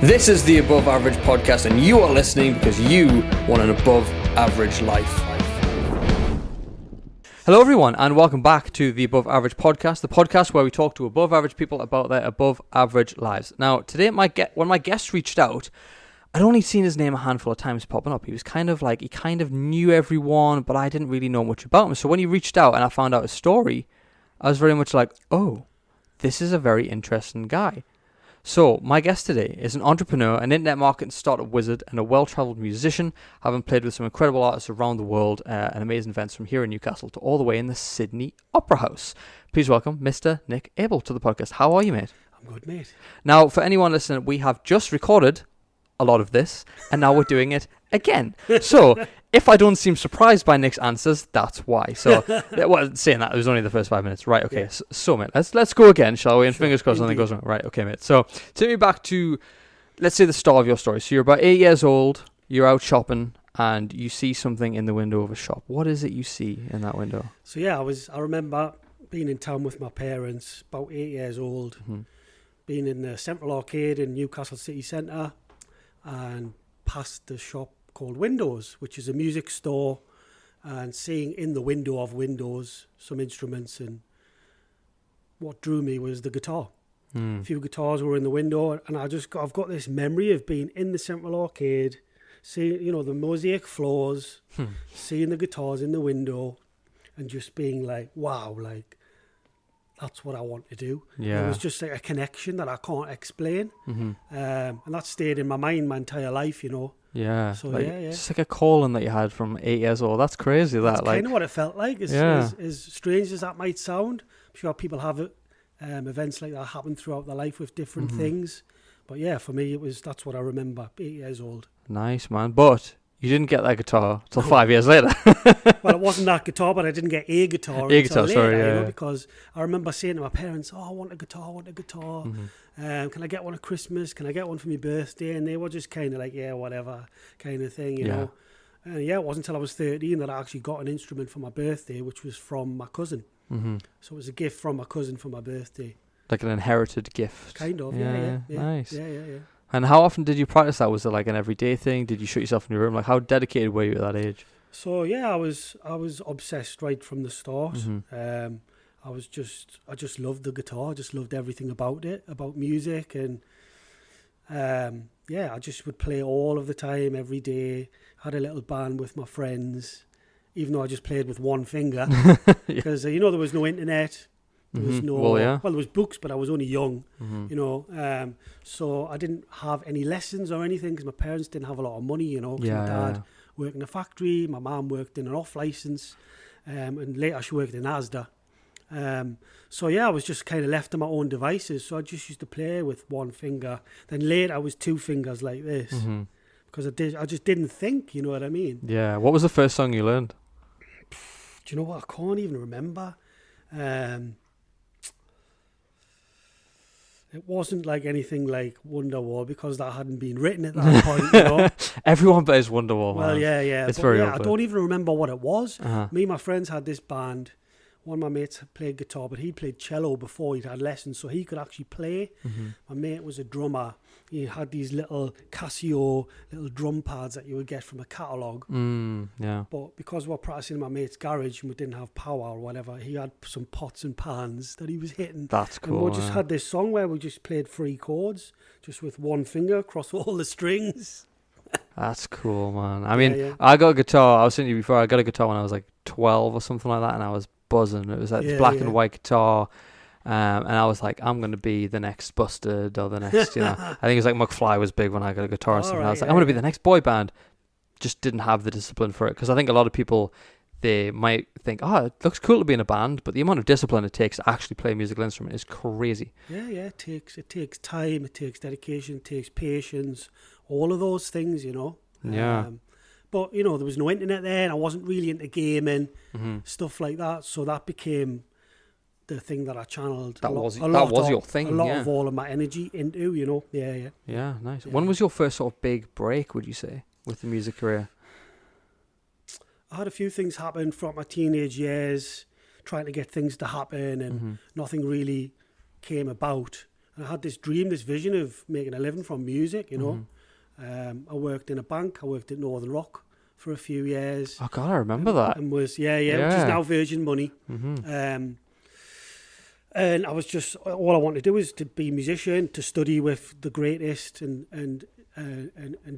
This is the Above Average Podcast, and you are listening because you want an above average life. Hello everyone, and welcome back to the Above Average Podcast, the podcast where we talk to above average people about their above average lives. Now, today when my guest reached out, I'd only seen his name a handful of times popping up. He was kind of knew everyone, but I didn't really know much about him. So when he reached out and I found out his story, I was very much like, oh, this is a very interesting guy. So, my guest today is an entrepreneur, an internet marketing startup wizard, and a well-travelled musician, having played with some incredible artists around the world and amazing events from here in Newcastle to all the way in the Sydney Opera House. Please welcome Mr. Nick Abel to the podcast. How are you, mate? I'm good, mate. Now, for anyone listening, we have just recorded a lot of this, and now we're doing it again. So, if I don't seem surprised by Nick's answers, that's why. So, saying that, it was only the first 5 minutes. Right, okay. Yeah. So, mate, let's go again, shall we? And fingers crossed something goes wrong. Right, okay, mate. So, take me back to, let's say, the start of your story. So, you're about 8 years old, you're out shopping, and you see something in the window of a shop. What is it you see in that window? So, yeah, I remember being in town with my parents, about 8 years old, being in the Central Arcade in Newcastle City Centre, and past the shop called Windows, which is a music store, and seeing in the window of Windows some instruments, and what drew me was the guitar. A few guitars were in the window, and I've got this memory of being in the Central Arcade, seeing, the mosaic floors, seeing the guitars in the window, and just being like, wow, like, that's what I want to do. Yeah. It was just like a connection that I can't explain. And that stayed in my mind my entire life, Yeah. So, like, yeah. It's like a calling that you had from 8 years old. That's crazy. That's kind of what it felt like. As strange as that might sound. I'm sure people have events like that happen throughout their life with different things. But yeah, for me, that's what I remember, 8 years old. Nice, man. But you didn't get that guitar till 5 years later. Well, it wasn't that guitar, but I didn't get a guitar until later, because I remember saying to my parents, I want a guitar. Can I get one at Christmas? Can I get one for my birthday? And they were just kind of like, yeah, whatever kind of thing, you know. And it wasn't until I was 13 that I actually got an instrument for my birthday, which was from my cousin. So it was a gift from my cousin for my birthday. Like an inherited gift. Kind of, yeah. Nice. Yeah. And how often did you practice that? Was it like an everyday thing? Did you shut yourself in your room? Like, how dedicated were you at that age? So yeah, I was obsessed right from the start. I just loved the guitar. I just loved everything about it, about music, and I just would play all of the time, every day. Had a little band with my friends, even though I just played with one finger, because there was no internet. There was no, there was books, but I was only young, so I didn't have any lessons or anything because my parents didn't have a lot of money, my dad worked in a factory, my mum worked in an off license, and later she worked in Asda. I was just kind of left to my own devices, so I just used to play with one finger. Then later I was two fingers like this, because I just didn't think, you know what I mean? Yeah. What was the first song you learned? Do you know what? I can't even remember. It wasn't like anything like Wonderwall because that hadn't been written at that point, Everyone plays Wonderwall. Well, man. yeah. It's very I don't even remember what it was. Me and my friends had this band. One of my mates played guitar, but he played cello before he'd had lessons, so he could actually play. My mate was a drummer. He had these little Casio little drum pads that you would get from a catalogue. But because we were practicing in my mate's garage and we didn't have power or whatever, he had some pots and pans that he was hitting. That's cool. And we just had this song where we just played 3 chords, just with one finger across all the strings. That's cool, man. I mean, I got a guitar. I was saying to you before, I got a guitar when I was like 12 or something like that, and I was buzzing. It was like black and white guitar. And I was like, I'm going to be the next Busted or the next, I think it was like McFly was big when I got a guitar and something. I was like, I'm going to be the next boy band. Just didn't have the discipline for it. Because I think a lot of people, they might think, it looks cool to be in a band, but the amount of discipline it takes to actually play a musical instrument is crazy. Yeah, it takes time, it takes dedication, it takes patience, all of those things, Yeah. But, there was no internet there, and I wasn't really into gaming, stuff like that. So that became the thing that I channeled. That was your thing. A lot of all of my energy into, Yeah, nice. Yeah. When was your first sort of big break, would you say, with the music career? I had a few things happen throughout my teenage years, trying to get things to happen, and nothing really came about. And I had this dream, this vision of making a living from music, you know. I worked in a bank. I worked at Northern Rock for a few years. Oh God, I remember that. And was, which is now Virgin Money. And I was just, all I wanted to do was to be a musician, to study with the greatest and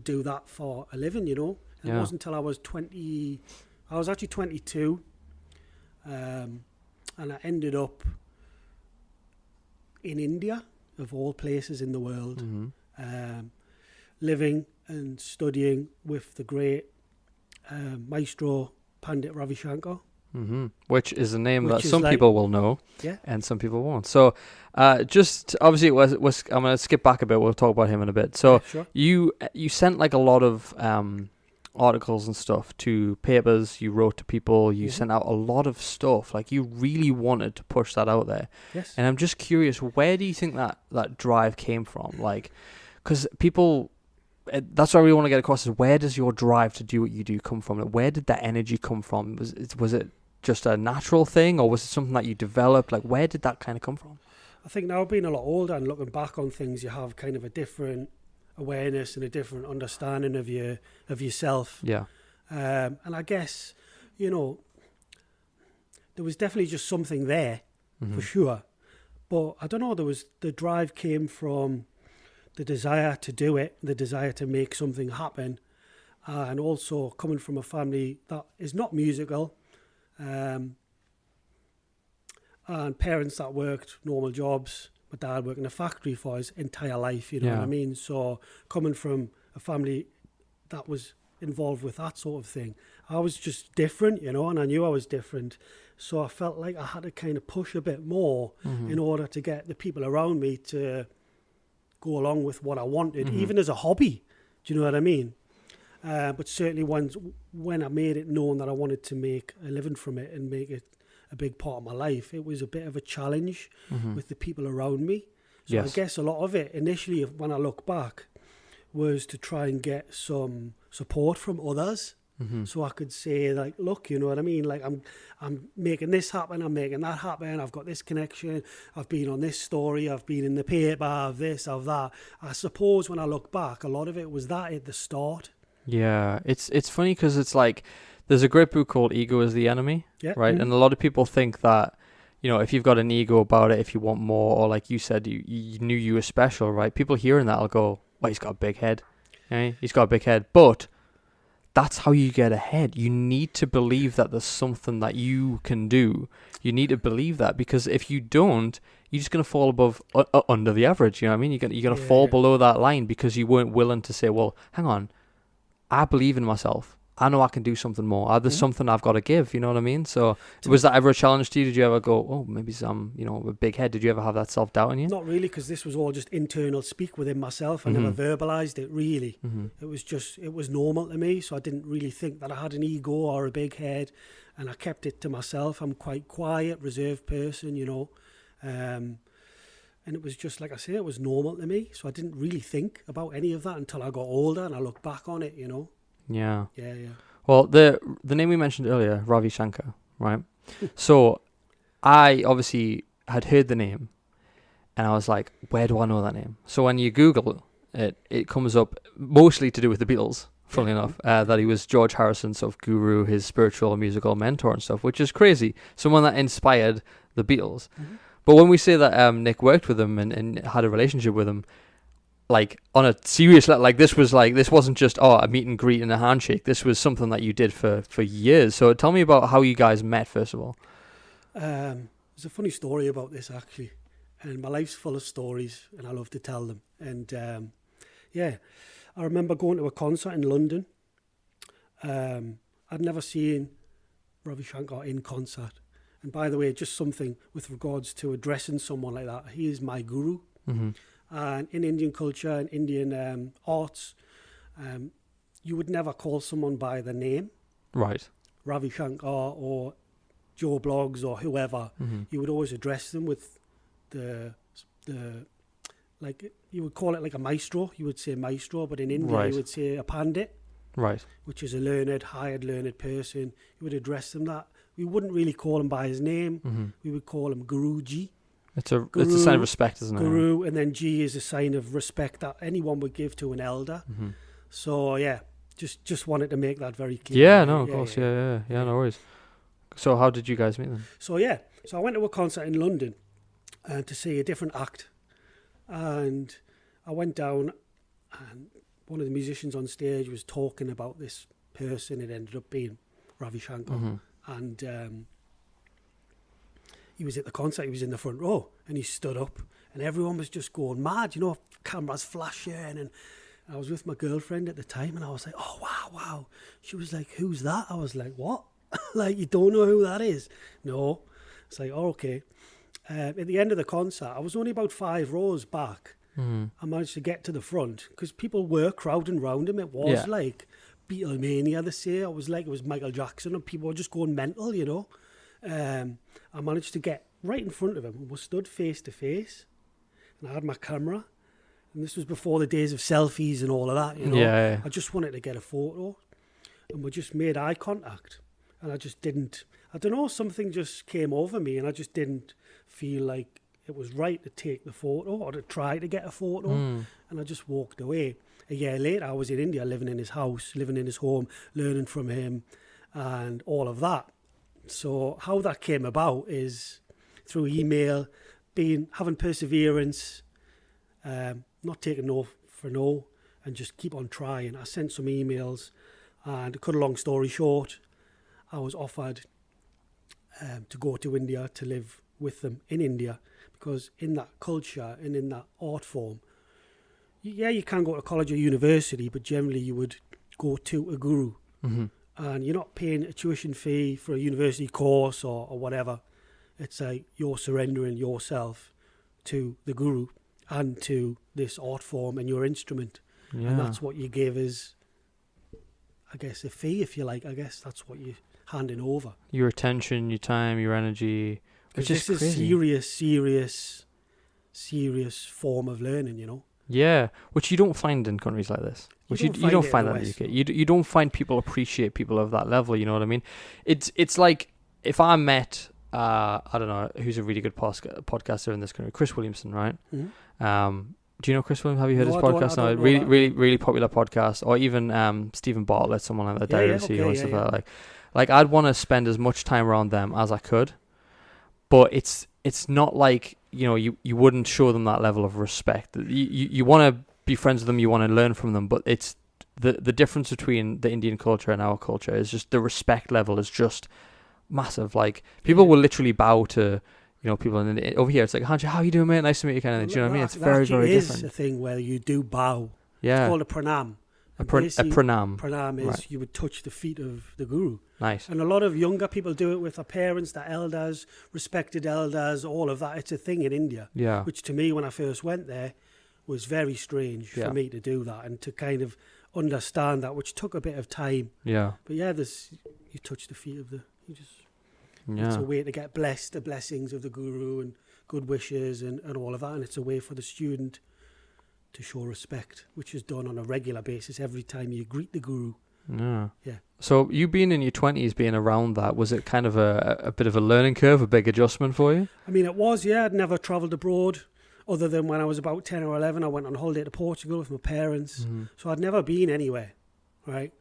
do that for a living, you know. And it wasn't until I was 20, I was actually 22, and I ended up in India, of all places in the world, living and studying with the great maestro Pandit Ravi Shankar. Which is a name that some people will know, and some people won't. So, just obviously, I'm going to skip back a bit. We'll talk about him in a bit. So, Sure. you sent like a lot of articles and stuff to papers. You wrote to people. You sent out a lot of stuff. Like you really wanted to push that out there. Yes. And I'm just curious, where do you think that drive came from? Like, because people. That's what I really want to get across is where does your drive to do what you do come from? Like, where did that energy come from? Was it just a natural thing, or was it something that you developed? Like, where did that kind of come from? I think now being a lot older and looking back on things, you have kind of a different awareness and a different understanding of yourself. Yeah. And I guess, you know, there was definitely just something there for sure. But I don't know, the drive came from the desire to do it, the desire to make something happen, and also coming from a family that is not musical, and parents that worked normal jobs. My dad worked in a factory for his entire life, you know what I mean? So coming from a family that was involved with that sort of thing, I was just different, you know, and I knew I was different. So I felt like I had to kind of push a bit more in order to get the people around me to go along with what I wanted, even as a hobby. Do you know what I mean? But certainly when I made it known that I wanted to make a living from it and make it a big part of my life, it was a bit of a challenge with the people around me. So I guess a lot of it initially, when I look back, was to try and get some support from others. So I could say, like, look, you know what I mean? Like, I'm making this happen, I'm making that happen, I've got this connection, I've been on this story, I've been in the paper, I've this, I've that. I suppose when I look back, a lot of it was that at the start. Yeah, it's funny because it's like, there's a great book called Ego is the Enemy, right? And a lot of people think that, you know, if you've got an ego about it, if you want more, or like you said, you knew you were special, right? People hearing that will go, well, he's got a big head. Okay? He's got a big head. But that's how you get ahead. You need to believe that there's something that you can do. You need to believe that, because if you don't, you're just going to fall above, under the average. You know what I mean? You're going to fall below that line because you weren't willing to say, well, hang on, I believe in myself. I know I can do something more. There's something I've got to give. You know what I mean? So was that ever a challenge to you? Did you ever go, oh, maybe some, you know, a big head? Did you ever have that self-doubt in you? Not really, because this was all just internal speak within myself. I never verbalized it, really. It was normal to me. So I didn't really think that I had an ego or a big head. And I kept it to myself. I'm quite quiet, reserved person, you know. And it was just, like I say, it was normal to me. So I didn't really think about any of that until I got older and I look back on it, you know. Yeah. Yeah. Well, the name we mentioned earlier, Ravi Shankar, right? So I obviously had heard the name and I was like, where do I know that name? So when you Google it, it comes up mostly to do with the Beatles, funnily enough, that he was George Harrison's sort of guru, his spiritual and musical mentor and stuff, which is crazy. Someone that inspired the Beatles. But when we say that Nick worked with him and had a relationship with him, like on a serious level, like this wasn't just a meet and greet and a handshake. This was something that you did for years. So tell me about how you guys met, first of all. There's a funny story about this, actually, and my life's full of stories and I love to tell them. And I remember going to a concert in London. I'd never seen Ravi Shankar in concert, and by the way, just something with regards to addressing someone like that, he is my guru. And in Indian culture and Indian arts, you would never call someone by the name. Right. Ravi Shankar or Joe Bloggs or whoever. You would always address them with the like, you would call it like a maestro. You would say maestro, but in India you would say a pandit. Right. Which is a hired learned person. You would address them that. We wouldn't really call him by his name. We would call him Guruji. It's a sign of respect, isn't it? Guru, and then G is a sign of respect that anyone would give to an elder. Mm-hmm. So yeah, just wanted to make that very clear. Yeah, no, of course, yeah, no worries. So how did you guys meet then? So I went to a concert in London to see a different act, and I went down, and one of the musicians on stage was talking about this person. It ended up being Ravi Shankar, and he was at the concert. He was in the front row, and he stood up, and everyone was just going mad. You know, cameras flashing, and I was with my girlfriend at the time, and I was like, "Oh wow!" She was like, "Who's that?" I was like, "What? Like, you don't know who that is?" No. It's like, "Oh, okay." At the end of the concert, I was only about 5 rows back. I managed to get to the front because people were crowding round him. It was like Beatlemania this year. It was like it was Michael Jackson, and people were just going mental, you know. I managed to get right in front of him, and we stood face to face, and I had my camera, and this was before the days of selfies and all of that, you know. Yeah. I just wanted to get a photo, and we just made eye contact, and I just didn't, I don't know, something just came over me, and I just didn't feel like it was right to take the photo or to try to get a photo, and I just walked away. A year later, I was in India, living in his house, living in his home, learning from him, and all of that. So how that came about is through email, having perseverance, not taking no for no, and just keep on trying. I sent some emails, and to cut a long story short, I was offered to go to India to live with them in India, because in that culture and in that art form, you can go to college or university, but generally you would go to a guru. And you're not paying a tuition fee for a university course or whatever. It's like you're surrendering yourself to the guru and to this art form and your instrument. Yeah. And that's what you give as, I guess, a fee, if you like. I guess that's what you're handing over. Your attention, your time, your energy. Which is crazy. Serious form of learning, you know? Yeah, which you don't find in countries like this. You don't find that in the UK. You don't find people appreciate people of that level. You know what I mean? It's like if I met I don't know who's a really good podcaster in this country, Chris Williamson, right? Do you know Chris Williamson? Have you heard his podcast? No, really popular podcast. Or even Stephen Bartlett, someone like that, Diary of a CEO and stuff like that. Like I'd want to spend as much time around them as I could, but it's not like, you know, you wouldn't show them that level of respect. You want to be friends with them, you want to learn from them, but it's the difference between the Indian culture and our culture is just the respect level is just massive. Like people will literally bow to, you know, people over here. It's like, how you doing, mate? Nice to meet you, kind of thing. Do you know what I mean? It's very, very different. It is a thing where you do bow. Yeah. It's called a pranam. A pranam. Pranam is you would touch the feet of the guru. Nice. And a lot of younger people do it with their parents, their elders, respected elders, all of that. It's a thing in India. Yeah. Which to me, when I first went there, was very strange for me to do that and to kind of understand that, which took a bit of time. Yeah. But yeah, you touch the feet of it's a way to get blessed, the blessings of the guru and good wishes and all of that. And it's a way for the student to show respect, which is done on a regular basis every time you greet the guru. Yeah. So you being in your 20s, being around that, was it kind of a bit of a learning curve, a big adjustment for you? I mean, it was, yeah. I'd never travelled abroad other than when I was about 10 or 11. I went on holiday to Portugal with my parents. So I'd never been anywhere, right?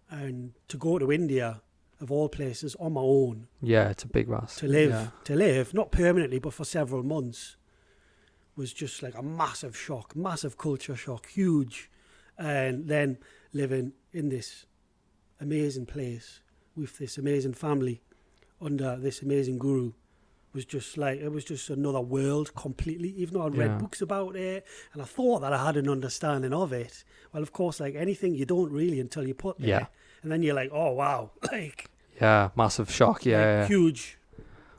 And to go to India, of all places, on my own. Yeah, it's a big ask. To live, not permanently, but for several months, was just like a massive shock, massive culture shock, huge. And then living in this amazing place with this amazing family under this amazing guru was just like, it was just another world completely. Even though I'd read books about it and I thought that I had an understanding of it. Well, of course, like anything, you don't really until you put there. Yeah. And then you're like, oh, wow. Like, yeah, massive shock. Yeah, huge.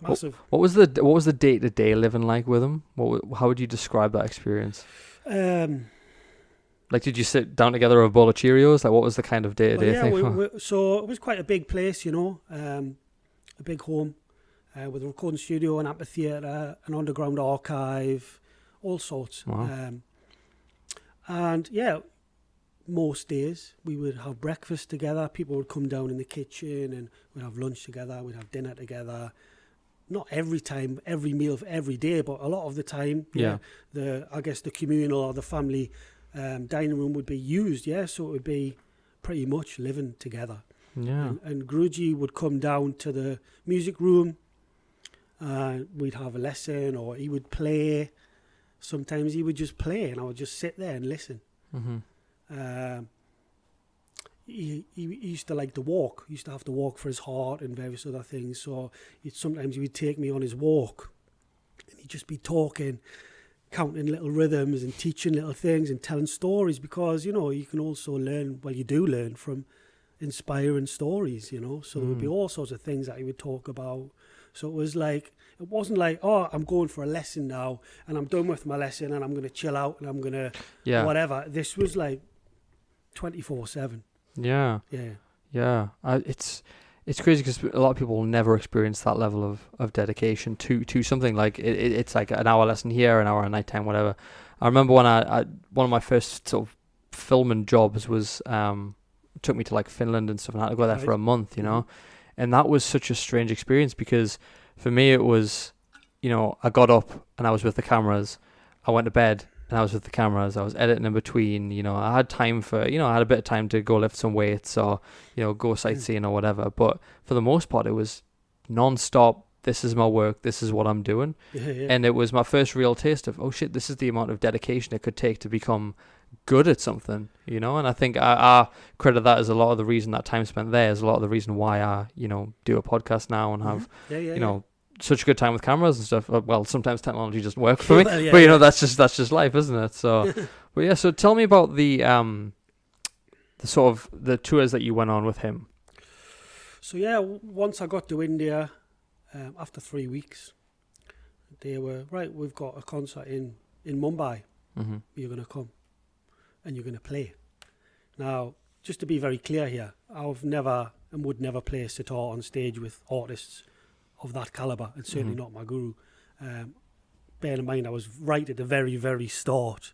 Massive. What was the day-to-day living like with him? How would you describe that experience? Like, did you sit down together over a bowl of Cheerios? Like, what was the kind of day-to-day thing? So it was quite a big place, you know, a big home with a recording studio, an amphitheatre, an underground archive, all sorts. Wow. And yeah, most days we would have breakfast together. People would come down in the kitchen and we'd have lunch together. We'd have dinner together. not every time, every meal, every day, but a lot of the time, I guess the communal or the family dining room would be used, so it would be pretty much living together. Yeah. And Guruji would come down to the music room, and we'd have a lesson, or he would play. Sometimes he would just play, and I would just sit there and listen. Mm-hmm. He used to like to walk. He used to have to walk for his heart and various other things. So sometimes he would take me on his walk, and he'd just be talking, counting little rhythms and teaching little things and telling stories, because, you can also learn, well, you do learn from inspiring stories, So there would be all sorts of things that he would talk about. So it wasn't like, oh, I'm going for a lesson now and I'm done with my lesson and I'm going to chill out and I'm going to whatever. This was like 24/7. Yeah. Yeah. Yeah. It's crazy because a lot of people will never experience that level of dedication to something. Like it's like an hour lesson here, an hour at night time, whatever. I remember when I one of my first sort of filming jobs was took me to like Finland and stuff, and I had to go there for a month, and that was such a strange experience because for me it was, I got up and I was with the cameras, I went to bed and I was with the cameras, I was editing in between, I had time for, I had a bit of time to go lift some weights or, go sightseeing or whatever, but for the most part it was non-stop. This is my work, this is what I'm doing. And it was my first real taste of, oh shit, this is the amount of dedication it could take to become good at something, and I think I credit that as a lot of the reason that time spent there is a lot of the reason why I, do a podcast now and have, such a good time with cameras and stuff. Well, sometimes technology doesn't work for me, but that's just life, isn't it? So, but so tell me about the sort of the tours that you went on with him. So once I got to India, after 3 weeks, they were, right, we've got a concert in Mumbai. Mm-hmm. You're going to come and you're going to play. Now, just to be very clear here, I've never and would never play sitar on stage with artists of that caliber, and certainly not my guru. Bear in mind, I was right at the very, very start.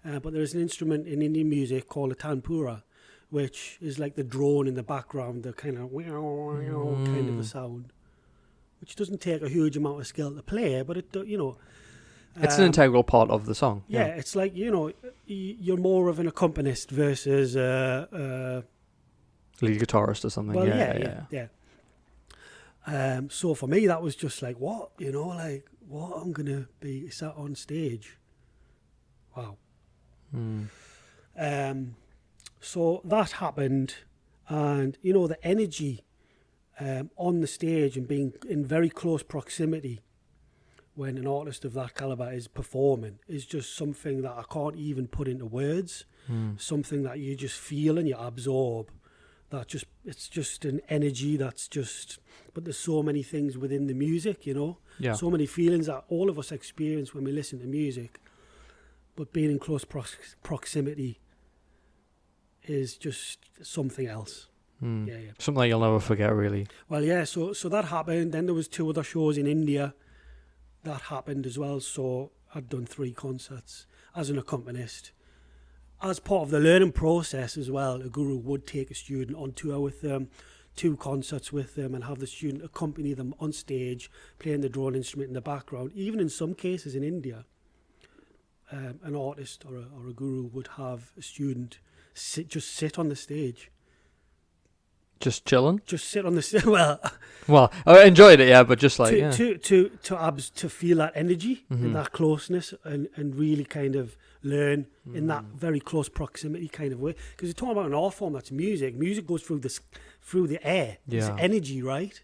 But there is an instrument in Indian music called a tanpura, which is like the drone in the background, the kind of kind of a sound, which doesn't take a huge amount of skill to play, but it, it's an integral part of the song. Yeah, it's like, you're more of an accompanist versus lead guitarist or something. Well, yeah. So for me, that was just like, what? What? I'm going to be sat on stage. Wow. So that happened, and, the energy on the stage and being in very close proximity when an artist of that caliber is performing is just something that I can't even put into words. Something that you just feel and you absorb. It's just an energy that's just, but there's so many things within the music, so many feelings that all of us experience when we listen to music, but being in close proximity is just something else. Something you'll never forget, really. Well, so that happened. Then there was 2 other shows in India that happened as well. So I'd done 3 concerts as an accompanist. As part of the learning process as well, a guru would take a student on tour with them, 2 concerts with them, and have the student accompany them on stage, playing the drone instrument in the background. Even in some cases in India, an artist or a guru would have a student sit on the stage. Just chilling? Just sit on the stage. Well, I enjoyed it, but just like, to feel that energy and that closeness and really kind of learn in that very close proximity kind of way. Because you're talking about an art form that's music. Music goes through the air. It's energy, right?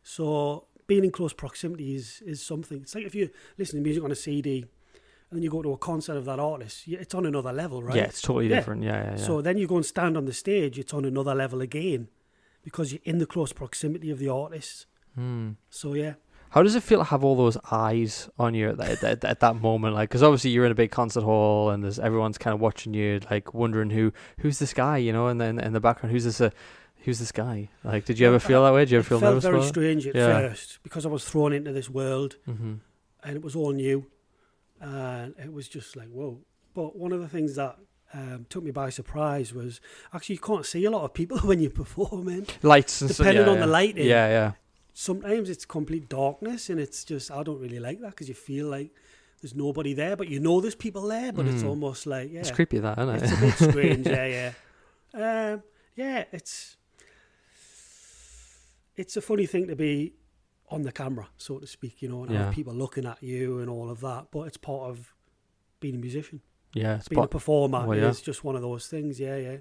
So being in close proximity is something. It's like if you listen to music on a CD and then you go to a concert of that artist, it's on another level, right? Yeah, it's totally different. Yeah. So then you go and stand on the stage, it's on another level again because you're in the close proximity of the artist. So, yeah. How does it feel to have all those eyes on you at that moment? Like, because obviously you're in a big concert hall and everyone's kind of watching you, like wondering who's this guy, and then in the background, who's this guy? Like, did you ever feel that way? Did you ever feel nervous? It felt very strange at first because I was thrown into this world and it was all new. And it was just like, whoa. But one of the things that took me by surprise was actually you can't see a lot of people when you're performing. Lights and depending on the lighting. Yeah. sometimes it's complete darkness, and it's just, I don't really like that, because you feel like there's nobody there, but you know there's people there, but it's almost like, It's creepy, that, isn't it? it's a bit strange. It's a funny thing to be on the camera, so to speak, and have people looking at you and all of that, but it's part of being a musician. Yeah, it's being a performer. Well, It's just one of those things. Yeah.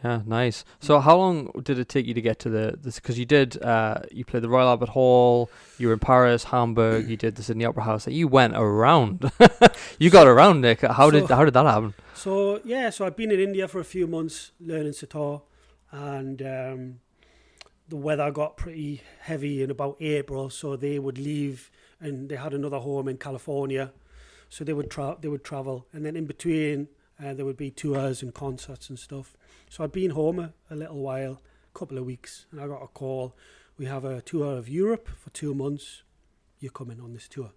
Yeah, nice. So how long did it take you to get to this? Because you did, you played the Royal Albert Hall, you were in Paris, Hamburg, you did the Sydney Opera House. You went around. You got around, Nick. How did that happen? So I'd been in India for a few months learning sitar, and the weather got pretty heavy in about April, so they would leave, and they had another home in California, so they would travel, and then in between there would be tours and concerts and stuff. So I'd been home a little while, a couple of weeks, and I got a call. We have a tour of Europe for 2 months. You're coming on this tour.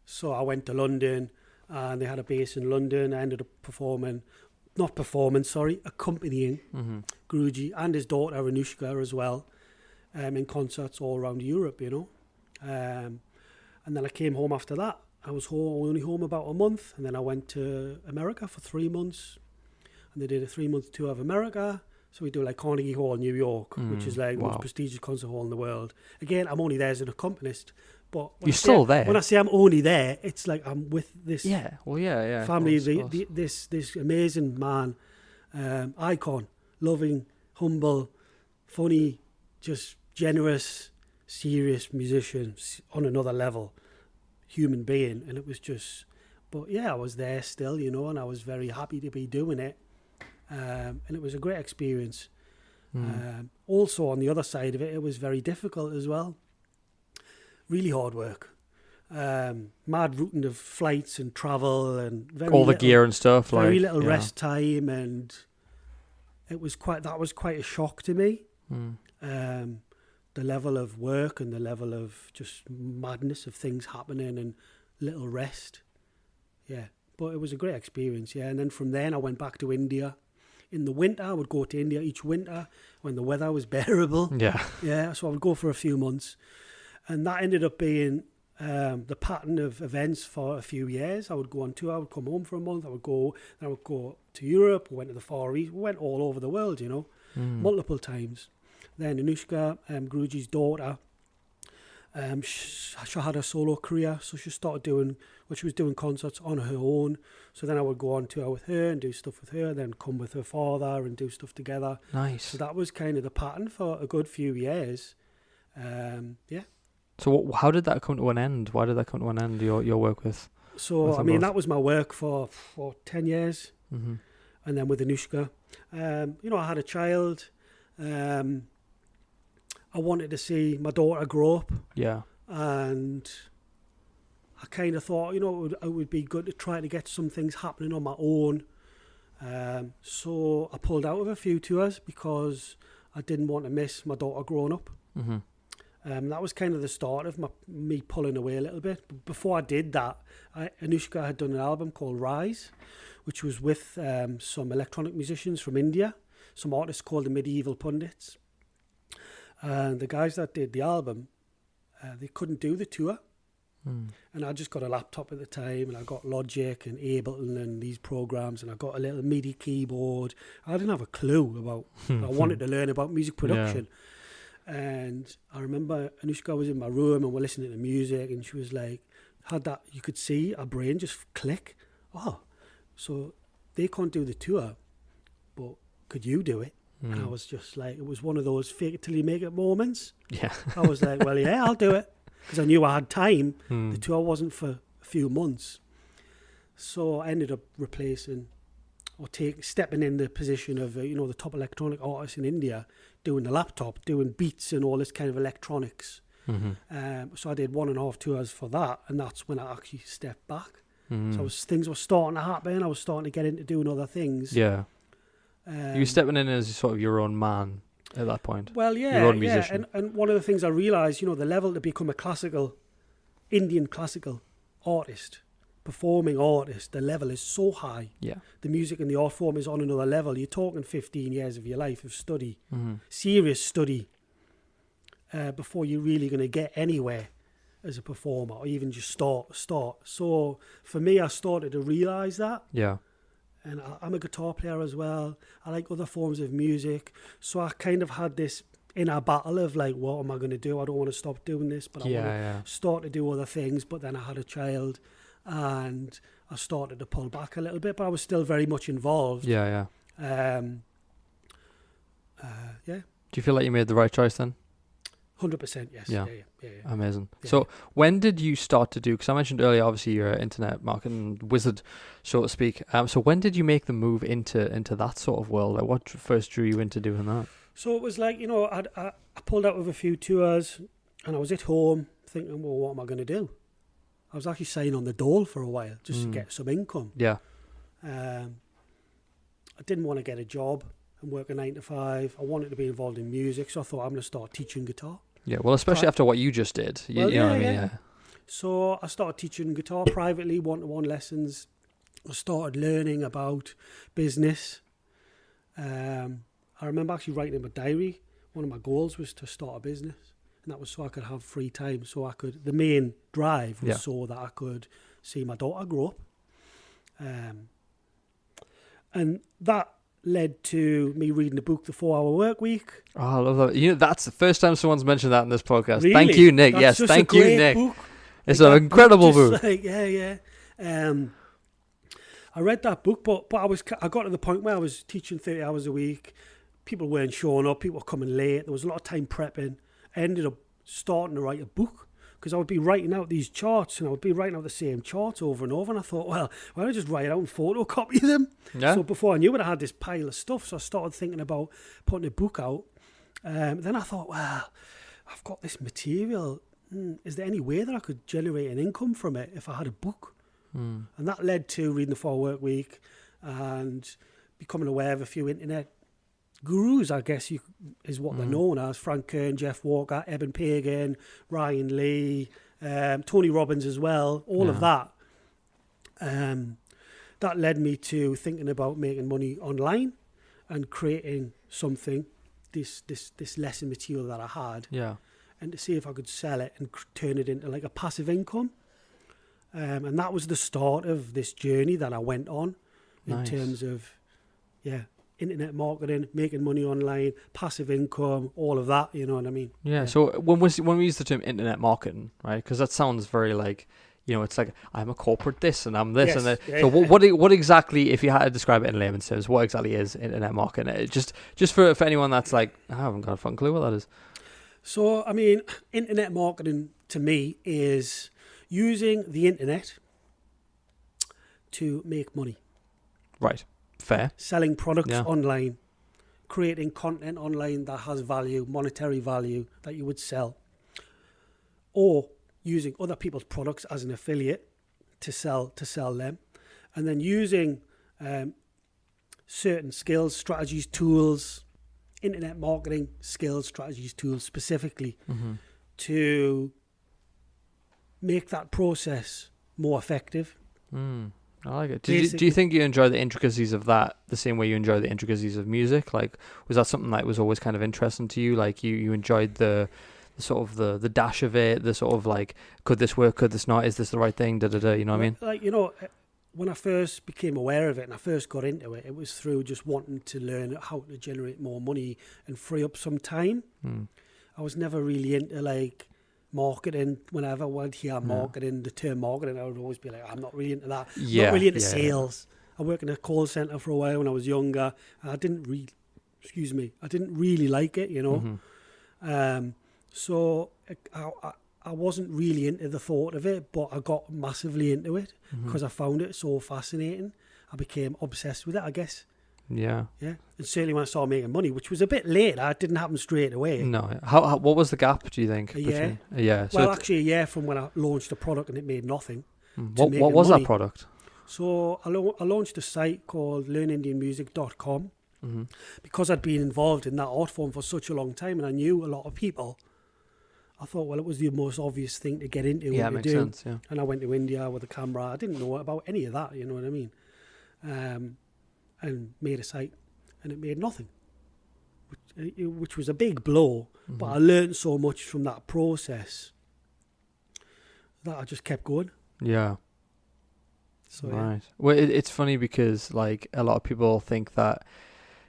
So I went to London, and they had a base in London. I ended up accompanying Guruji and his daughter Anoushka as well, in concerts all around Europe, And then I came home after that. I was only home about a month, and then I went to America for 3 months, and they did a 3-month tour of America. So we do like Carnegie Hall, New York, which is like the most prestigious concert hall in the world. Again, I'm only there as an accompanist, but you're still there. When I say I'm only there, it's like I'm with this family, this amazing man, icon, loving, humble, funny, just generous, serious musician on another level, human being. And it was just, but I was there still, and I was very happy to be doing it. And it was a great experience. Also, on the other side of it, it was very difficult as well. Really hard work. Mad routing of flights and travel, and all the gear and stuff. Very little rest time, and that was quite a shock to me. The level of work and the level of just madness of things happening and little rest. Yeah, but it was a great experience. Yeah, and then from then I went back to India. In the winter, I would go to India each winter when the weather was bearable. Yeah. So I would go for a few months. And that ended up being the pattern of events for a few years. I would go on tour, I would come home for a month, I would go to Europe, we went to the Far East, we went all over the world, multiple times. Then Anoushka, Guruji's daughter, she had a solo career, so she was doing concerts on her own. So then I would go on tour with her and do stuff with her, then come with her father and do stuff together. Nice. So that was kind of the pattern for a good few years. So how did that come to an end? Why did that come to an end, your work with? So, I mean, that was my work for 10 years. Mm-hmm. And then with Anoushka, I had a child. I wanted to see my daughter grow up. Yeah. And I kind of thought, it would be good to try to get some things happening on my own. So I pulled out of a few tours because I didn't want to miss my daughter growing up. Mm-hmm. That was kind of the start of me pulling away a little bit. But before I did that, Anoushka had done an album called Rise, which was with some electronic musicians from India, some artists called the Medieval Pundits. And the guys that did the album, they couldn't do the tour. And I just got a laptop at the time, and I got Logic and Ableton and these programs, and I got a little MIDI keyboard. I didn't have a clue about, I wanted to learn about music production. Yeah. And I remember Anoushka was in my room and we're listening to music, and she was like, you could see her brain just click. Oh, so they can't do the tour, but could you do it? And I was just like, it was one of those fake it till you make it moments. Yeah. I was like, well, yeah, I'll do it. Because I knew I had time. The tour wasn't for a few months. So I ended up stepping in the position of, the top electronic artist in India, doing the laptop, doing beats and all this kind of electronics. Mm-hmm. So I did 1.5 tours for that. And that's when I actually stepped back. So things were starting to happen. I was starting to get into doing other things. Yeah. You were stepping in as sort of your own man at that point. Well, yeah, your own musician. And one of the things I realised, the level to become a Indian classical artist, performing artist, the level is so high. Yeah. The music and the art form is on another level. You're talking 15 years of your life of study, serious study. before you're really going to get anywhere as a performer, or even just start. So for me, I started to realise that. Yeah. And I'm a guitar player as well. I like other forms of music. So I kind of had this inner battle of like, what am I going to do? I don't want to stop doing this, but I want to start to do other things. But then I had a child and I started to pull back a little bit, but I was still very much involved. Yeah. Yeah. Do you feel like you made the right choice then? 100%, yes. Yeah. Yeah. Amazing. Yeah. So when did you start to do, because I mentioned earlier, obviously you're an internet marketing wizard, so to speak. So when did you make the move into that sort of world? Like what first drew you into doing that? So it was like, I pulled out of a few tours and I was at home thinking, well, what am I going to do? I was actually staying on the dole for a while just to get some income. Yeah. I didn't want to get a job and work a 9 to 5. I wanted to be involved in music, so I thought I'm going to start teaching guitar. Yeah, well, especially after what you just did. You know what I mean? Yeah. So I started teaching guitar privately, one-to-one lessons. I started learning about business. I remember actually writing in my diary, one of my goals was to start a business. And that was so I could have free time. The main drive was so that I could see my daughter grow up. And that led to me reading the book, The 4 Hour Work Week. Oh, I love that. That's the first time someone's mentioned that in this podcast. Really? Thank you, Nick. That's Thank you, Nick. Book. It's an incredible book. Yeah. I read that book, but I got to the point where I was teaching 30 hours a week. People weren't showing up. People were coming late. There was a lot of time prepping. I ended up starting to write a book because I would be writing out these charts and I would be writing out the same charts over and over. And I thought, well, why don't I just write it out and photocopy them? Yeah. So before I knew it, I had this pile of stuff. So I started thinking about putting a book out. Then I thought, well, I've got this material. Is there any way that I could generate an income from it if I had a book? And that led to reading the 4 Hour Work Week and becoming aware of a few internet gurus, I guess is what they're known as. Frank Kern, Jeff Walker, Eben Pagan, Ryan Lee, Tony Robbins as well, all of that. That led me to thinking about making money online and creating something, this lesson material that I had, and to see if I could sell it and turn it into like a passive income. And that was the start of this journey that I went on in terms of, internet marketing, making money online, passive income, all of that, you know what I mean? Yeah. So when we use the term internet marketing, right? Because that sounds very like, it's like I'm a corporate this and I'm this and that. So what exactly, if you had to describe it in layman's terms, what exactly is internet marketing? Just for anyone that's like, I haven't got a fucking clue what that is. So, I mean, internet marketing to me is using the internet to make money. Right. Fair. Selling products online, creating content online that has value, monetary value that you would sell, or using other people's products as an affiliate to sell them, and then using certain skills, strategies, tools, internet marketing skills, strategies, tools specifically to make that process more effective. I like it. Do you think you enjoy the intricacies of that the same way you enjoy the intricacies of music? Like, was that something that was always kind of interesting to you? Like, you enjoyed the sort of the dash of it, the sort of like, could this work, could this not, is this the right thing, you know what I mean? Like, when I first became aware of it and I first got into it, it was through just wanting to learn how to generate more money and free up some time. I was never really into like marketing. Whenever I would hear marketing, the term marketing, I would always be like, I'm not really into that. I'm not really into sales. I worked in a call centre for a while when I was younger. I didn't really like it, So I wasn't really into the thought of it, but I got massively into it because I found it so fascinating. I became obsessed with it, I guess. Yeah. And certainly when I started making money, which was a bit late, it didn't happen straight away. No. How what was the gap, do you think? A year. So actually a year from when I launched the product and it made nothing. What was that product? So I launched a site called learnindianmusic.com because I'd been involved in that art form for such a long time and I knew a lot of people. I thought, well, it was the most obvious thing to get into and to do. Sense, yeah. And I went to India with a camera. I didn't know about any of that, you know what I mean? And made a site, and it made nothing. which was a big blow. But I learned so much from that process that I just kept going. Yeah. So, Right. Well, it's funny because like a lot of people think that,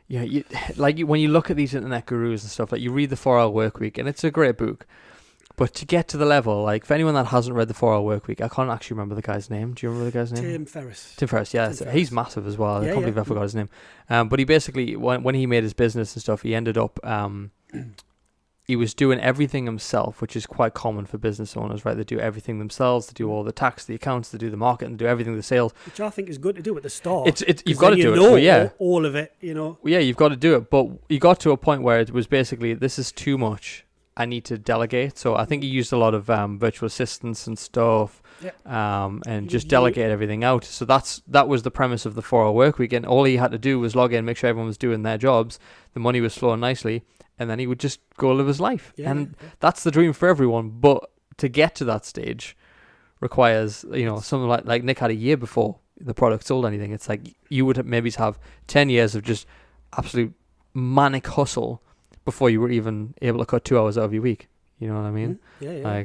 when you look at these internet gurus and stuff, like you read the 4 Hour Work Week, and it's a great book. But to get to the level, like for anyone that hasn't read the 4 Hour Work Week, I can't actually remember the guy's name. Do you remember the guy's name? Tim Ferriss. Tim Ferriss, yeah. Tim Ferriss. He's massive as well. I Yeah, can't believe I forgot his name. But he basically, when he made his business and stuff, he ended up, he was doing everything himself, which is quite common for business owners, right? They do everything themselves. They do all the tax, the accounts, they do the marketing, they do everything, the sales. Which I think is good to do at the start. You've got to do it. Well, yeah. All of it, you know. Yeah, you've got to do it. But you got to a point where it was basically, this is too much. I need to delegate. So I think he used a lot of virtual assistants and stuff, and just delegate everything out. So that was the premise of the 4 Hour Work Week. And all he had to do was log in, make sure everyone was doing their jobs. The money was flowing nicely. And then he would just go live his life. That's the dream for everyone. But to get to that stage requires, something like Nick had a year before the product sold anything. It's like you would maybe have 10 years of just absolute manic hustle before you were even able to cut 2 hours out of your week. You know what I mean? Yeah.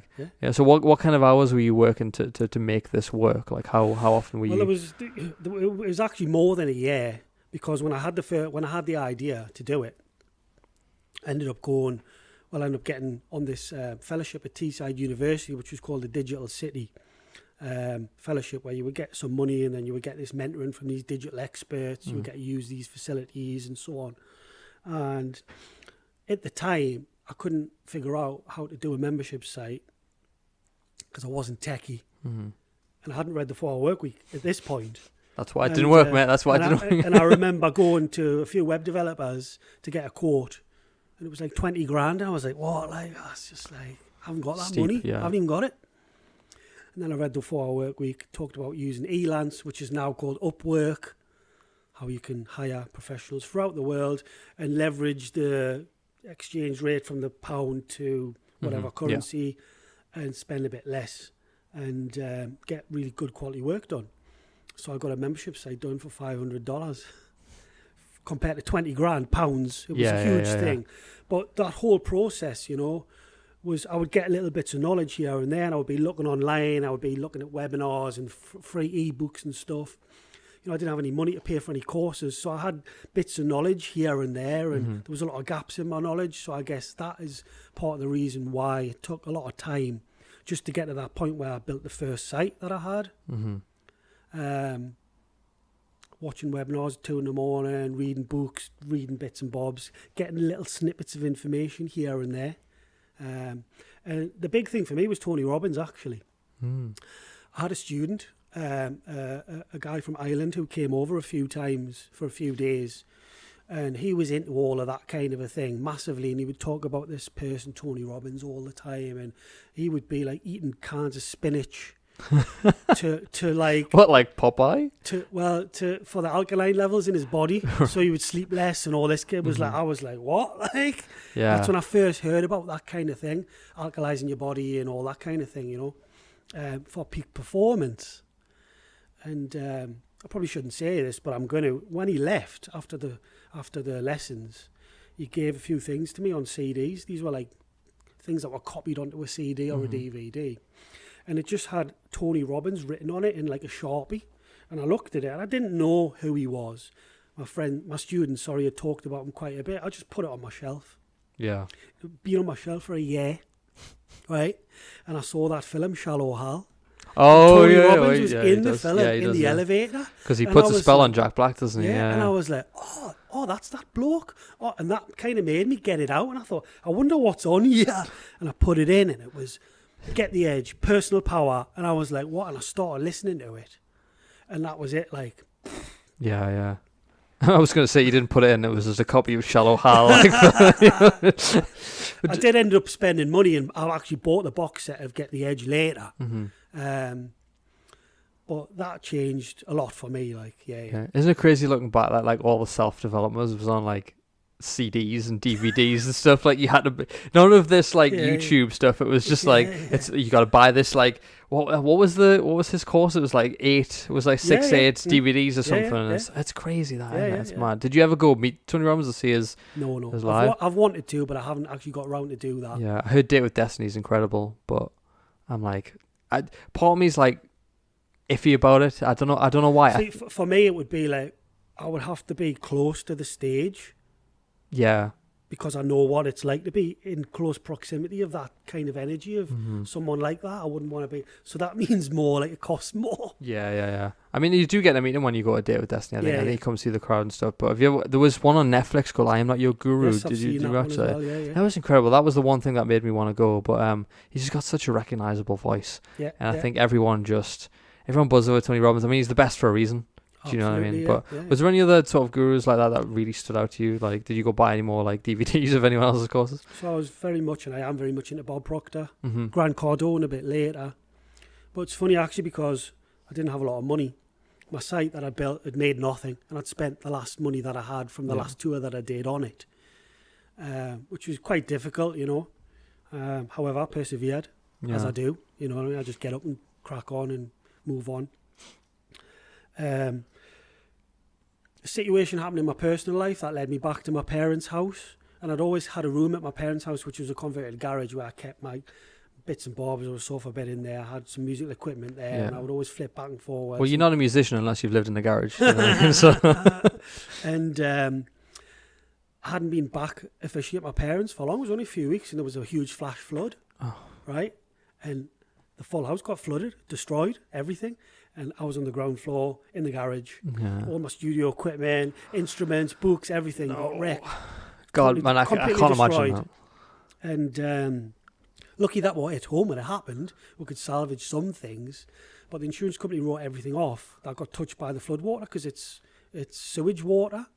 So what kind of hours were you working to make this work? Like how often were you? Well, it was actually more than a year, because when I had the idea to do it, I ended up getting on this fellowship at Teesside University, which was called the Digital City Fellowship, where you would get some money and then you would get this mentoring from these digital experts. You would get to use these facilities and so on. And at the time, I couldn't figure out how to do a membership site because I wasn't techie. And I hadn't read the 4 Hour Work Week at this point. That's why it didn't work, mate. That's why it didn't work. And I remember going to a few web developers to get a quote, and it was like 20 grand. And I was like, what? Like, that's just like, I haven't got that money. Yeah. I haven't even got it. And then I read the 4 Hour Work Week, talked about using Elance, which is now called Upwork, how you can hire professionals throughout the world and leverage the exchange rate from the pound to whatever currency and spend a bit less and get really good quality work done. So I got a membership site done for $500. Compared to 20 grand pounds, it was a huge thing. But that whole process, was I would get little bits of knowledge here and there, and I would be looking online, I would be looking at webinars and free ebooks and stuff. I didn't have any money to pay for any courses, so I had bits of knowledge here and there, and there was a lot of gaps in my knowledge. So I guess that is part of the reason why it took a lot of time just to get to that point where I built the first site that I had. Watching webinars at 2 a.m, reading books, reading bits and bobs, getting little snippets of information here and there. And the big thing for me was Tony Robbins, actually. I had a student, a guy from Ireland who came over a few times for a few days, and he was into all of that kind of a thing massively, and he would talk about this person, Tony Robbins, all the time, and he would be like eating cans of spinach to like what, like Popeye? For the alkaline levels in his body, so he would sleep less and all this. Kid was like, I was like, what? Like, that's when I first heard about that kind of thing, alkalizing your body and all that kind of thing, for peak performance. And I probably shouldn't say this, but I'm going to. When he left after the lessons, he gave a few things to me on CDs. These were like things that were copied onto a CD or a DVD. And it just had Tony Robbins written on it in like a Sharpie. And I looked at it and I didn't know who he was. My student, had talked about him quite a bit. I just put it on my shelf. Yeah. It'd been on my shelf for a year, right? And I saw that film, Shallow Hal. Oh, Tony yeah. Robbins was in the film, in the elevator. Because he puts a spell on Jack Black, doesn't he? Yeah, and I was like, oh, that's that bloke. Oh, and that kind of made me get it out. And I thought, I wonder what's on here. And I put it in, and it was Get the Edge, Personal Power. And I was like, what? And I started listening to it. And that was it, like. Yeah. I was going to say you didn't put it in. It was just a copy of Shallow Hal. I did end up spending money, and I actually bought the box set of Get the Edge later. But that changed a lot for me. Like, yeah. Isn't it crazy looking back that like all the self-development was on like CDs and DVDs and stuff. Like you had to none of this like YouTube stuff. It was just like it's you got to buy this like what was his course? It was like 8 DVDs or something. It's crazy that it's mad. Did you ever go meet Tony Robbins to see his live? I've wanted to, but I haven't actually got around to do that. Yeah, I heard Date with Destiny is incredible, but I'm like, part of me's like iffy about it. I don't know why. See, for me, it would be like I would have to be close to the stage. Yeah. Because I know what it's like to be in close proximity of that kind of energy of someone like that. I wouldn't want to be. So that means more, like it costs more. Yeah. I mean, you do get to meet him when you go to Date with Destiny, I think. And he comes see the crowd and stuff. But there was one on Netflix called I Am Not Your Guru. Yes, Did you watch that? well, yeah. That was incredible. That was the one thing that made me want to go. But he's just got such a recognizable voice. Yeah. And I think everyone buzzes over Tony Robbins. I mean, he's the best for a reason. Do you know what I mean? But was there any other sort of gurus like that really stood out to you? Like, did you go buy any more like DVDs of anyone else's courses? So I was very much, and I am very much into Bob Proctor, Grant Cardone a bit later. But it's funny actually because I didn't have a lot of money. My site that I built had made nothing, and I'd spent the last money that I had from the last tour that I did on it, which was quite difficult, you know. However, I persevered, as I do. You know what I mean? I just get up and crack on and move on. A situation happened in my personal life that led me back to my parents' house, and I'd always had a room at my parents' house which was a converted garage where I kept my bits and bobs or a sofa bed in there. I had some musical equipment there, and I would always flip back and forward. Well, you're not a musician unless you've lived in the garage. You know? So. And I hadn't been back officially at my parents for long. It was only a few weeks, and there was a huge flash flood, right? And the full house got flooded, destroyed everything. And I was on the ground floor in the garage. Yeah. All my studio equipment, instruments, books, everything got wrecked. God, man, I can't imagine that. And lucky that we're at home when it happened. We could salvage some things. But the insurance company wrote everything off that got touched by the flood water because it's sewage water.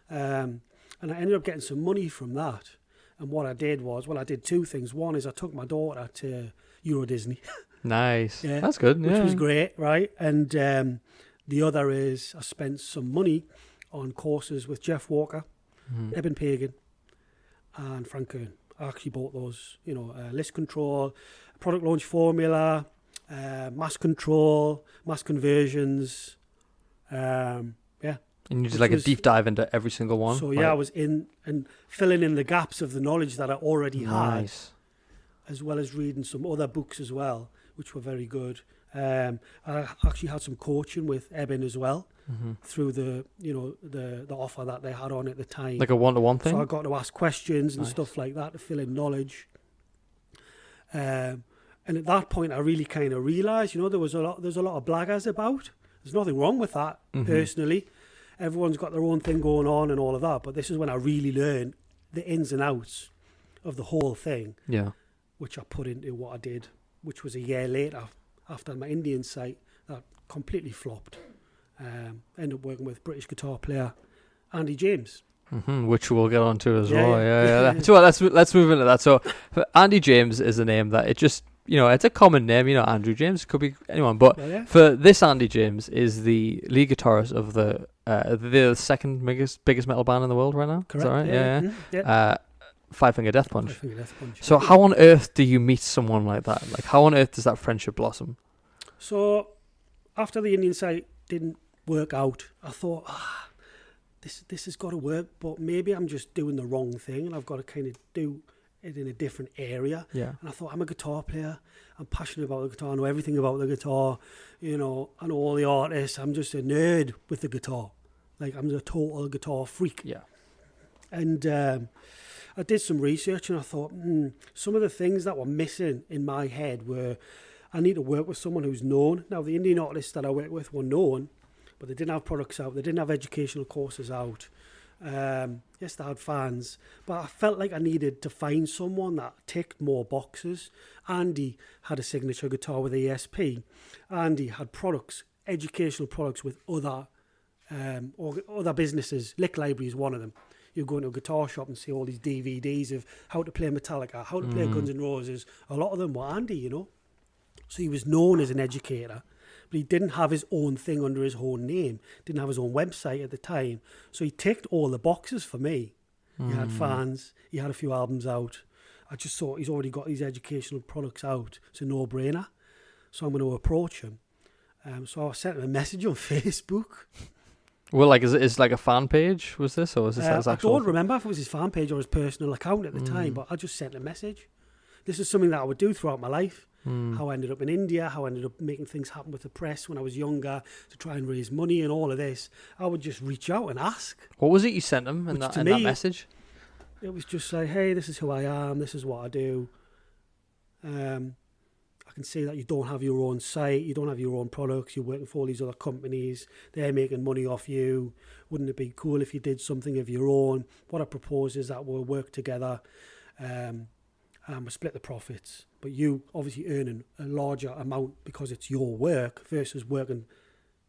And I ended up getting some money from that. And what I did was, I did two things. One is I took my daughter to Euro Disney. Nice. Yeah, that's good. Which was great, right? And the other is I spent some money on courses with Jeff Walker, Eben Pagan, and Frank Kern. I actually bought those, list control, product launch formula, mass control, mass conversions. And you did like a deep dive into every single one? So I was in and filling in the gaps of the knowledge that I already had, as well as reading some other books as well, which were very good. I actually had some coaching with Eben as well through the offer that they had on at the time. Like a one-to-one thing? So I got to ask questions and stuff like that to fill in knowledge. And at that point, I really kind of realised, there's a lot of blaggers about. There's nothing wrong with that, personally. Everyone's got their own thing going on and all of that. But this is when I really learned the ins and outs of the whole thing. Yeah. Which I put into what I did, which was a year later after my Indian site that completely flopped. Ended up working with British guitar player Andy James. Which we'll get on to as well. Yeah. So let's move into that. So Andy James is a name that it just, it's a common name, Andrew James, could be anyone. But for this Andy James is the lead guitarist of the second biggest metal band in the world right now. Correct. Is that right? Yeah. Five Finger Death Punch. So how on earth do you meet someone like that? Like how on earth does that friendship blossom? So after the Indian site didn't work out, I thought, this has got to work, but maybe I'm just doing the wrong thing and I've got to kind of do it in a different area. Yeah. And I thought, I'm a guitar player. I'm passionate about the guitar. I know everything about the guitar. I know all the artists. I'm just a nerd with the guitar. Like I'm a total guitar freak. Yeah. And I did some research and I thought, some of the things that were missing in my head were I need to work with someone who's known. Now, the Indian artists that I worked with were known, but they didn't have products out. They didn't have educational courses out. Yes, they had fans, but I felt like I needed to find someone that ticked more boxes. Andy had a signature guitar with ESP. Andy had products, educational products with other businesses. Lick Library is one of them. You go into a guitar shop and see all these DVDs of how to play Metallica, how to play Guns N' Roses. A lot of them were Andy, So he was known as an educator, but he didn't have his own thing under his own name, didn't have his own website at the time. So he ticked all the boxes for me. He had fans. He had a few albums out. I just thought he's already got these educational products out. It's a no-brainer. So I'm going to approach him. So I sent him a message on Facebook. Well, like, is like a fan page? Was this, or was this his I actual? don't remember if it was his fan page or his personal account at the time, but I just sent a message. This is something that I would do throughout my life. How I ended up in India, how I ended up making things happen with the press when I was younger to try and raise money and all of this. I would just reach out and ask. What was it you sent him in that message? It was just like, hey, this is who I am, this is what I do. I can see that you don't have your own site, you don't have your own products, you're working for all these other companies, they're making money off you. Wouldn't it be cool if you did something of your own? What I propose is that we'll work together and we'll split the profits. But you obviously earning a larger amount because it's your work versus working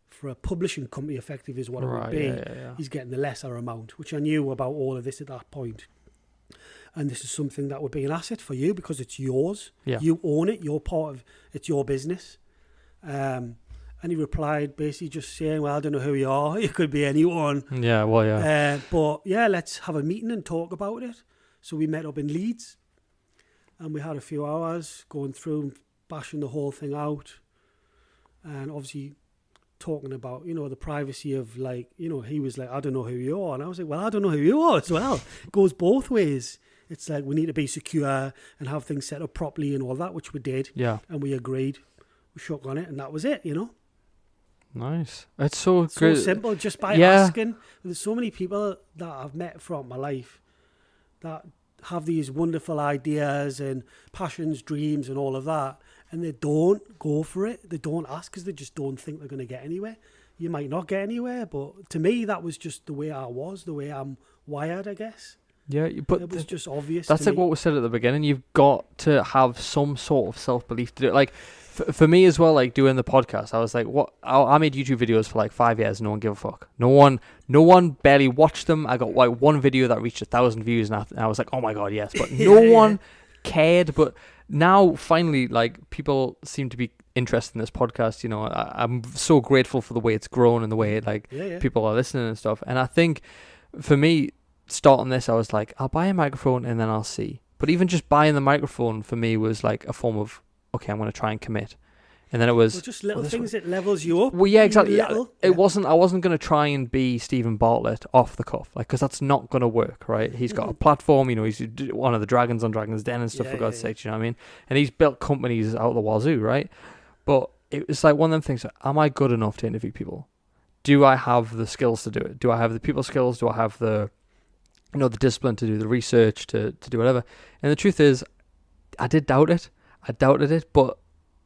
for a publishing company, effective is what it would be. Yeah. He's getting the lesser amount, which I knew about all of this at that point. And this is something that would be an asset for you because it's yours. Yeah. You own it. You're part of it's your business. And he replied basically just saying, well, I don't know who you are. You could be anyone. Yeah, well, yeah. But yeah, let's have a meeting and talk about it. So we met up in Leeds and we had a few hours going through and bashing the whole thing out. And obviously talking about, the privacy of he was like, I don't know who you are. And I was like, well, I don't know who you are as well. It goes both ways. It's like we need to be secure and have things set up properly and all that, which we did. Yeah. And we agreed. We shook on it and that was it, Nice. It's so So good. simple, just by asking. There's so many people that I've met throughout my life that have these wonderful ideas and passions, dreams and all of that. And they don't go for it. They don't ask because they just don't think they're going to get anywhere. You might not get anywhere, but to me, that was just the way I was, the way I'm wired, I guess. Yeah, but it was just obvious. That's like what was said at the beginning. You've got to have some sort of self-belief to do it. Like, for me as well, like doing the podcast, I was like, what? I made YouTube videos for like 5 years. No one gave a fuck. No one barely watched them. I got like one video that reached 1,000 views, and I was like, oh my god, yes. But no one cared. But now, finally, like people seem to be interested in this podcast. I'm so grateful for the way it's grown and the way people are listening and stuff. And I think for me, starting this, I was like, I'll buy a microphone and then I'll see. But even just buying the microphone for me was like a form of, okay, I'm going to try and commit. And then it was just little things that levels you up. Well, yeah, exactly. I wasn't going to try and be Stephen Bartlett off the cuff, like, because that's not going to work, right? He's got a platform, he's one of the dragons on Dragon's Den and stuff, for God's sake, you know what I mean? And he's built companies out the wazoo, right? But it was like one of them things, like, am I good enough to interview people? Do I have the skills to do it? Do I have the people skills? Do I have the the discipline to do the research, to do whatever? And the truth is, I did doubt it. I doubted it, but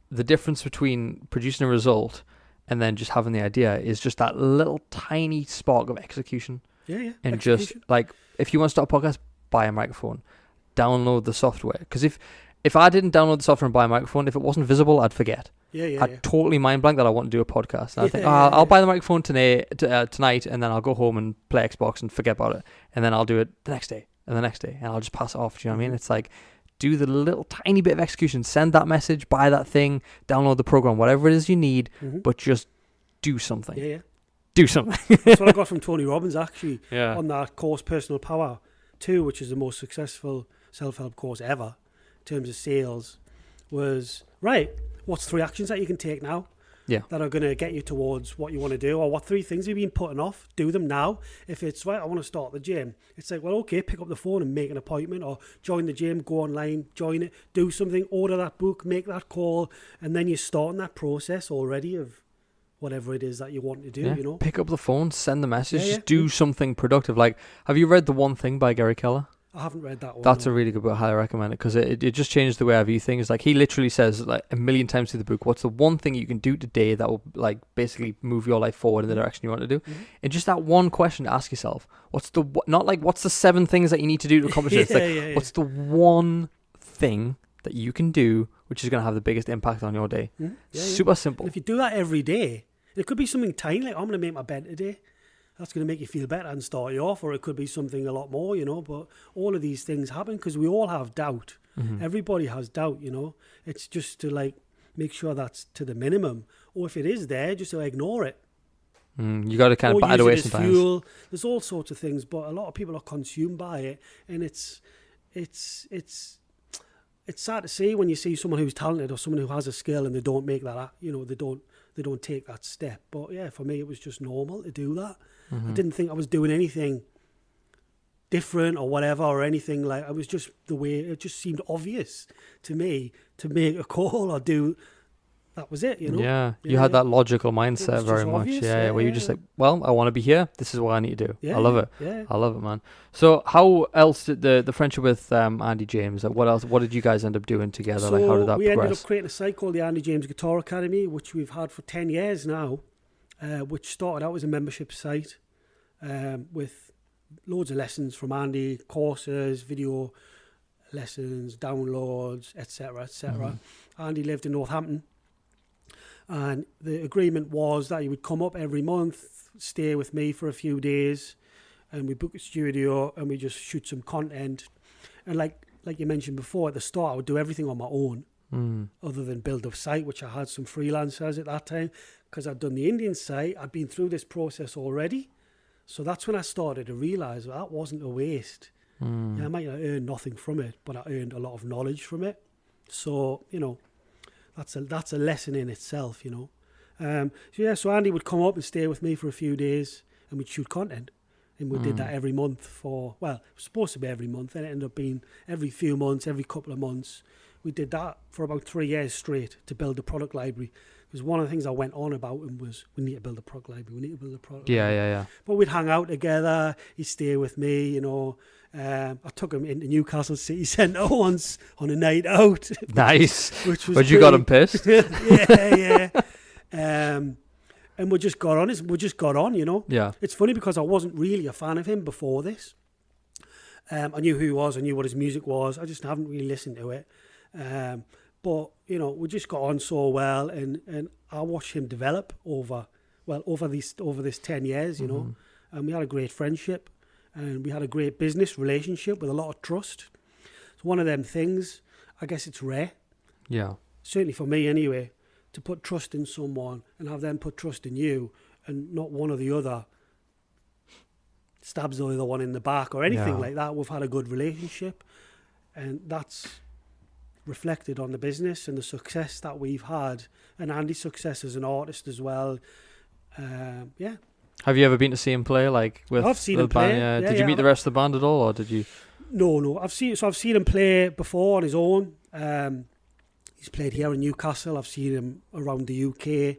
the difference between producing a result and then just having the idea is just that little tiny spark of execution. Yeah. And execution. Just like, if you want to start a podcast, buy a microphone, download the software. Because if I didn't download the software and buy a microphone, if it wasn't visible, I'd forget. I'd totally mind blank that I want to do a podcast. And I think, I'll buy the microphone tonight, and then I'll go home and play Xbox and forget about it. And then I'll do it the next day and the next day, and I'll just pass it off. Do you know what I mean? It's like, do the little tiny bit of execution, send that message, buy that thing, download the program, whatever it is you need, but just do something. Yeah. Do something. That's what I got from Tony Robbins, actually, Yeah. on that course, Personal Power 2, which is the most successful self-help course ever in terms of sales, was, right, what's 3 actions that you can take now? Yeah. That are going to get you towards what you want to do, or what 3 things you've been putting off? Do them now. If it's, right, I want to start the gym, it's like, well, okay, pick up the phone and make an appointment, or join the gym, go online, join it, do something, order that book, make that call, and then you're starting that process already of whatever it is that you want to do, Pick up the phone, send the message, just do something productive. Like, have you read The One Thing by Gary Keller? I haven't read that one. That's a really good book. I highly recommend it, because it just changed the way I view things. Like, he literally says, like, a million times through the book, what's the one thing you can do today that will, like, basically move your life forward in the direction you want to do? And just that one question to ask yourself, what's the 7 things that you need to do to accomplish it? It's like, what's the one thing that you can do which is going to have the biggest impact on your day? Super simple. And if you do that every day, it could be something tiny, like, I'm going to make my bed today. That's going to make you feel better and start you off, or it could be something a lot more, but all of these things happen because we all have doubt. Everybody has doubt, It's just to, like, make sure that's to the minimum, or if it is there, just to ignore it. You got to kind of bat it away use it as sometimes. fuel. There's all sorts of things, but a lot of people are consumed by it, and it's sad to see when you see someone who's talented or someone who has a skill and they don't make that, they don't take that step. But yeah, for me, it was just normal to do that. I didn't think I was doing anything different or whatever or anything. Like, I was just the way it just seemed obvious to me to make a call or do. That was it, Yeah, you had that logical mindset very much. obvious, Where you're just like, well, I want to be here. This is what I need to do. Yeah, I love it. Yeah. I love it, man. So how else did the friendship with Andy James, what else? What did you guys end up doing together? So like, how did that we progress? ended up creating a site called the Andy James Guitar Academy, which we've had for 10 years now, which started out as a membership site with loads of lessons from Andy, courses, video lessons, downloads, etc., etc. Andy lived in Northampton, and the agreement was that he would come up every month, stay with me for a few days, and we book a studio and we just shoot some content. And like you mentioned before, at the start I would do everything on my own, other than build a site, which I had some freelancers at that time, because I'd done the Indian site. I'd been through this process already, so that's when I started to realise that wasn't a waste. Yeah, I might not earn nothing from it, but I earned a lot of knowledge from it. So that's a lesson in itself, So Andy would come up and stay with me for a few days, and we'd shoot content. And we did that every month it was supposed to be every month, and it ended up being every few months, every couple of months. We did that for about 3 years straight to build a product library. Because one of the things I went on about him was, we need to build a product library, Yeah. But we'd hang out together, he'd stay with me, I took him into Newcastle City Centre once on a night out. Nice. Which was But you got him pissed? yeah. And we just got on, Yeah. It's funny because I wasn't really a fan of him before this. I knew who he was, I knew what his music was, I just haven't really listened to it. But, we just got on so well, and I watched him develop over this 10 years, and we had a great friendship, and we had a great business relationship with a lot of trust. It's one of them things, I guess it's rare. Yeah. Certainly for me anyway, to put trust in someone and have them put trust in you, and not one or the other stabs the other one in the back or anything like that. We've had a good relationship, and that's reflected on the business and the success that we've had, and Andy's success as an artist as well. Have you ever been to see him play? I've seen him play. Band? Yeah. Did you meet the rest of the band at all, or did you? No. I've seen him play before on his own. He's played here in Newcastle. I've seen him around the UK.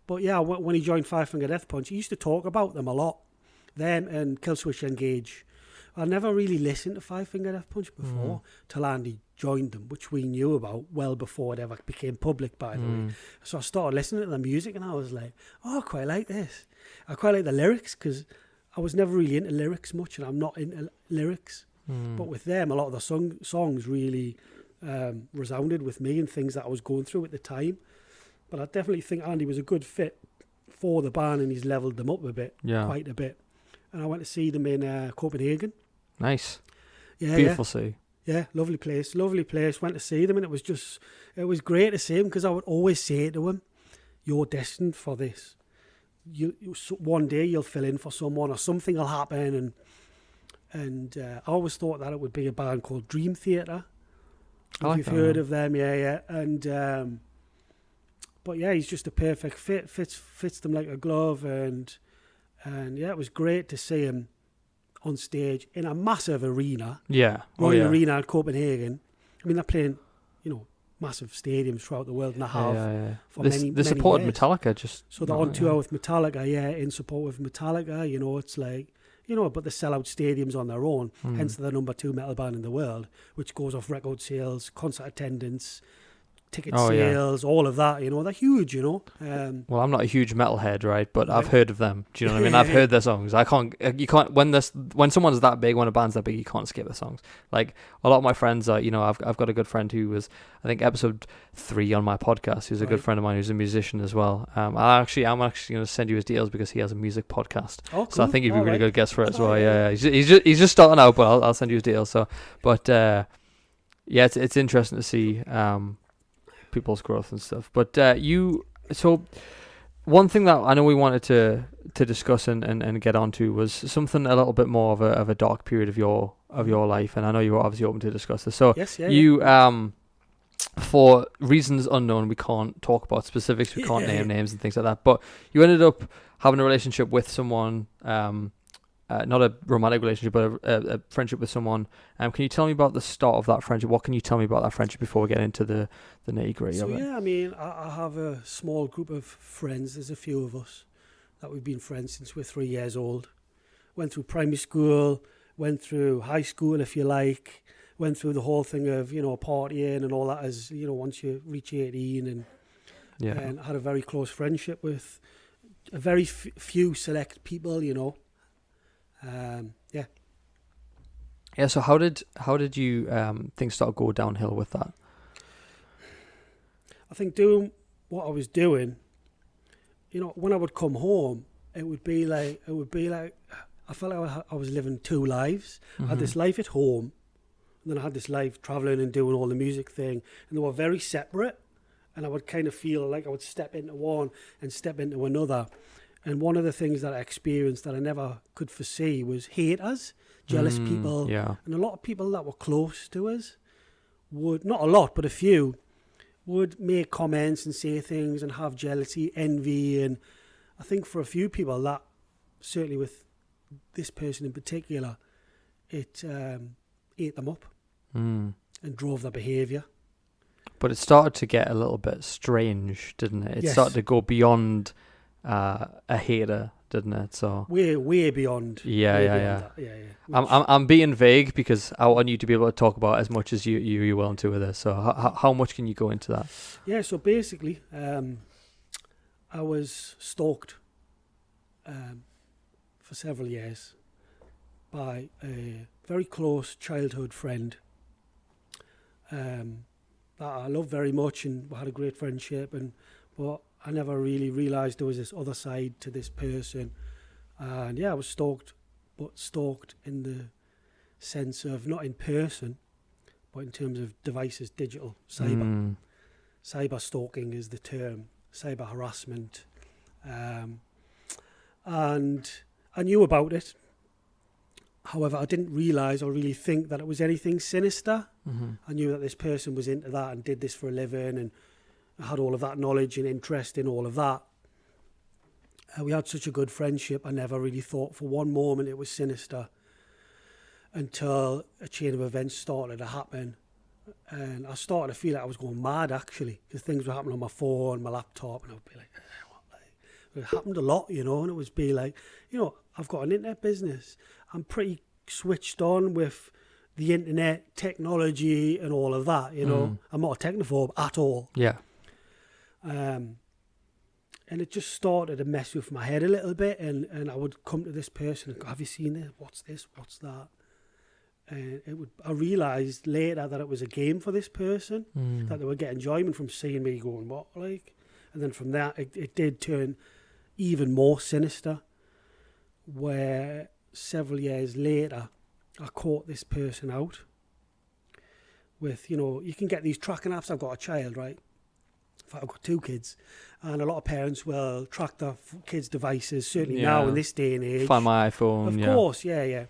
But yeah, when he joined Five Finger Death Punch, he used to talk about them a lot. Them and Killswitch Engage. I never really listened to Five Finger Death Punch before till Andy joined them, which we knew about well before it ever became public, by the way. So I started listening to the music, and I was like, I quite like this. I quite like the lyrics, because I was never really into lyrics much, and I'm not into lyrics. But with them, a lot of the songs really resounded with me and things that I was going through at the time. But I definitely think Andy was a good fit for the band, and he's levelled them up a bit, quite a bit. And I went to see them in Copenhagen. Nice. Yeah, beautiful city. Yeah, lovely place. Went to see them, and it was great to see him, because I would always say to him, you're destined for this. One day you'll fill in for someone, or something will happen, and I always thought that it would be a band called Dream Theater. If you've heard of them, yeah. And but yeah, he's just a perfect fit. Fits them like a glove, and yeah, it was great to see him on stage in a massive arena. Yeah. Royal Arena in Copenhagen. I mean, they're playing, massive stadiums throughout the world, and I have for many supported years. Metallica So they're on tour with Metallica, in support with Metallica. It's like, but they sell out stadiums on their own. Hence, they're the number 2 metal band in the world, which goes off record sales, concert attendance, ticket sales, all of that. They're huge. Well, I'm not a huge metalhead, right? But I've heard of them. Do you know what I mean? I've heard their songs. You can't when someone's that big, when a band's that big, you can't skip their songs. Like a lot of my friends are. I've got a good friend who was, I think, episode 3 on my podcast. Who's a good friend of mine who's a musician as well. I'm actually going to send you his details, because he has a music podcast. Oh, cool. So I think he'd be a really good guest for it as well. Yeah. He's just starting out, but I'll send you his details. So, but it's interesting to see people's growth and stuff. But so one thing that I know we wanted to to discuss and get onto was something a little bit more of a dark period of your life, and I know you were obviously open to discuss this. So Yes, for reasons unknown, we can't talk about specifics. We can't name names and things like that. But you ended up having a relationship with someone, not a romantic relationship, but a friendship with someone. Can you tell me about the start of that friendship? What can you tell me about that friendship before we get into the nitty-gritty of it? So, I mean, I have a small group of friends. There's a few of us that we've been friends since we're 3 years old. Went through primary school, went through high school, if you like, went through the whole thing of, partying and all that as, once you reach 18 and had a very close friendship with a very few select people, Yeah, so how did you things start to go downhill with that? I think doing what I was doing, when I would come home, it would be like I felt like I was living two lives. I had this life at home, and then I had this life traveling and doing all the music thing, and they were very separate. And I would kind of feel like I would step into one and step into another. And one of the things that I experienced that I never could foresee was haters, jealous people, and a lot of people that were close to us would, not a lot, but a few, would make comments and say things and have jealousy, envy. And I think for a few people that, certainly with this person in particular, it ate them up and drove their behaviour. But it started to get a little bit strange, didn't it? It started to go beyond a hater, didn't it? So way beyond. Yeah. I'm being vague because I want you to be able to talk about as much as you're willing to with this. So how much can you go into that? Yeah. So basically, I was stalked for several years by a very close childhood friend that I loved very much, and we had a great friendship. But I never really realised there was this other side to this person. And I was stalked, but stalked in the sense of not in person, but in terms of devices, digital, cyber. Cyber stalking is the term, cyber harassment. And I knew about it. However, I didn't realise or really think that it was anything sinister. I knew that this person was into that and did this for a living, and I had all of that knowledge and interest in all of that. We had such a good friendship, I never really thought for one moment it was sinister until a chain of events started to happen. And I started to feel like I was going mad, actually, because things were happening on my phone, my laptop, and I would be like, it happened a lot, and it was be like, I've got an internet business. I'm pretty switched on with the internet, technology, and all of that, I'm not a technophobe at all. Yeah. And it just started to mess with my head a little bit, and I would come to this person and go, have you seen this? What's this? What's that? And I realised later that it was a game for this person, that they were getting enjoyment from seeing me going, what, like? And then from that, it did turn even more sinister, where several years later, I caught this person out with, you can get these tracking apps. I've got a child, right? In fact, I've got two kids, and a lot of parents will track their kids' devices, certainly now in this day and age. Find my iPhone, Of course, yeah.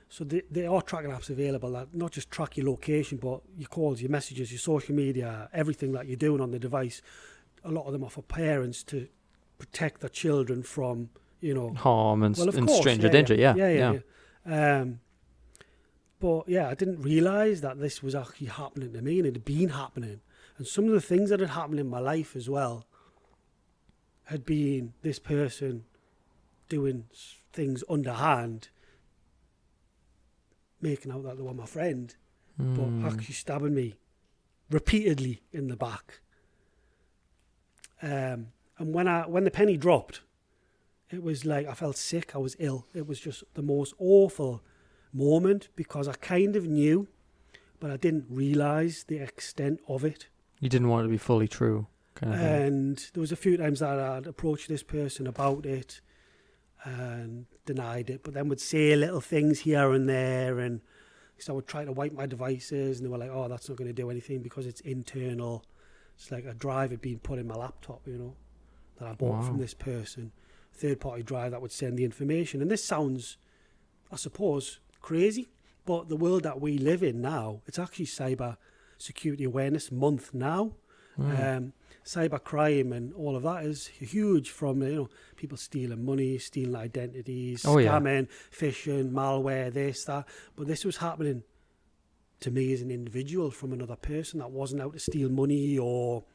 So there are tracking apps available that not just track your location, but your calls, your messages, your social media, everything that you're doing on the device. A lot of them are for parents to protect their children from, harm and stranger danger. Yeah. But I didn't realise that this was actually happening to me, and it had been happening. And some of the things that had happened in my life as well had been this person doing things underhand, making out that they were my friend, but actually stabbing me repeatedly in the back. And when the penny dropped, it was like I felt sick. I was ill. It was just the most awful moment, because I kind of knew, but I didn't realise the extent of it. You didn't want it to be fully true, kind of thing. And there was a few times that I'd approached this person about it and denied it, but then would say little things here and there, and so I would try to wipe my devices, and they were like, oh, that's not going to do anything because it's internal. It's like a drive had been put in my laptop, that I bought from this person, third-party drive that would send the information. And this sounds, I suppose, crazy, but the world that we live in now, it's actually Cyber Security Awareness Month now. Cyber crime and all of that is huge, from people stealing money, stealing identities, scamming, phishing, malware, this, that. But this was happening to me as an individual from another person that wasn't out to steal money or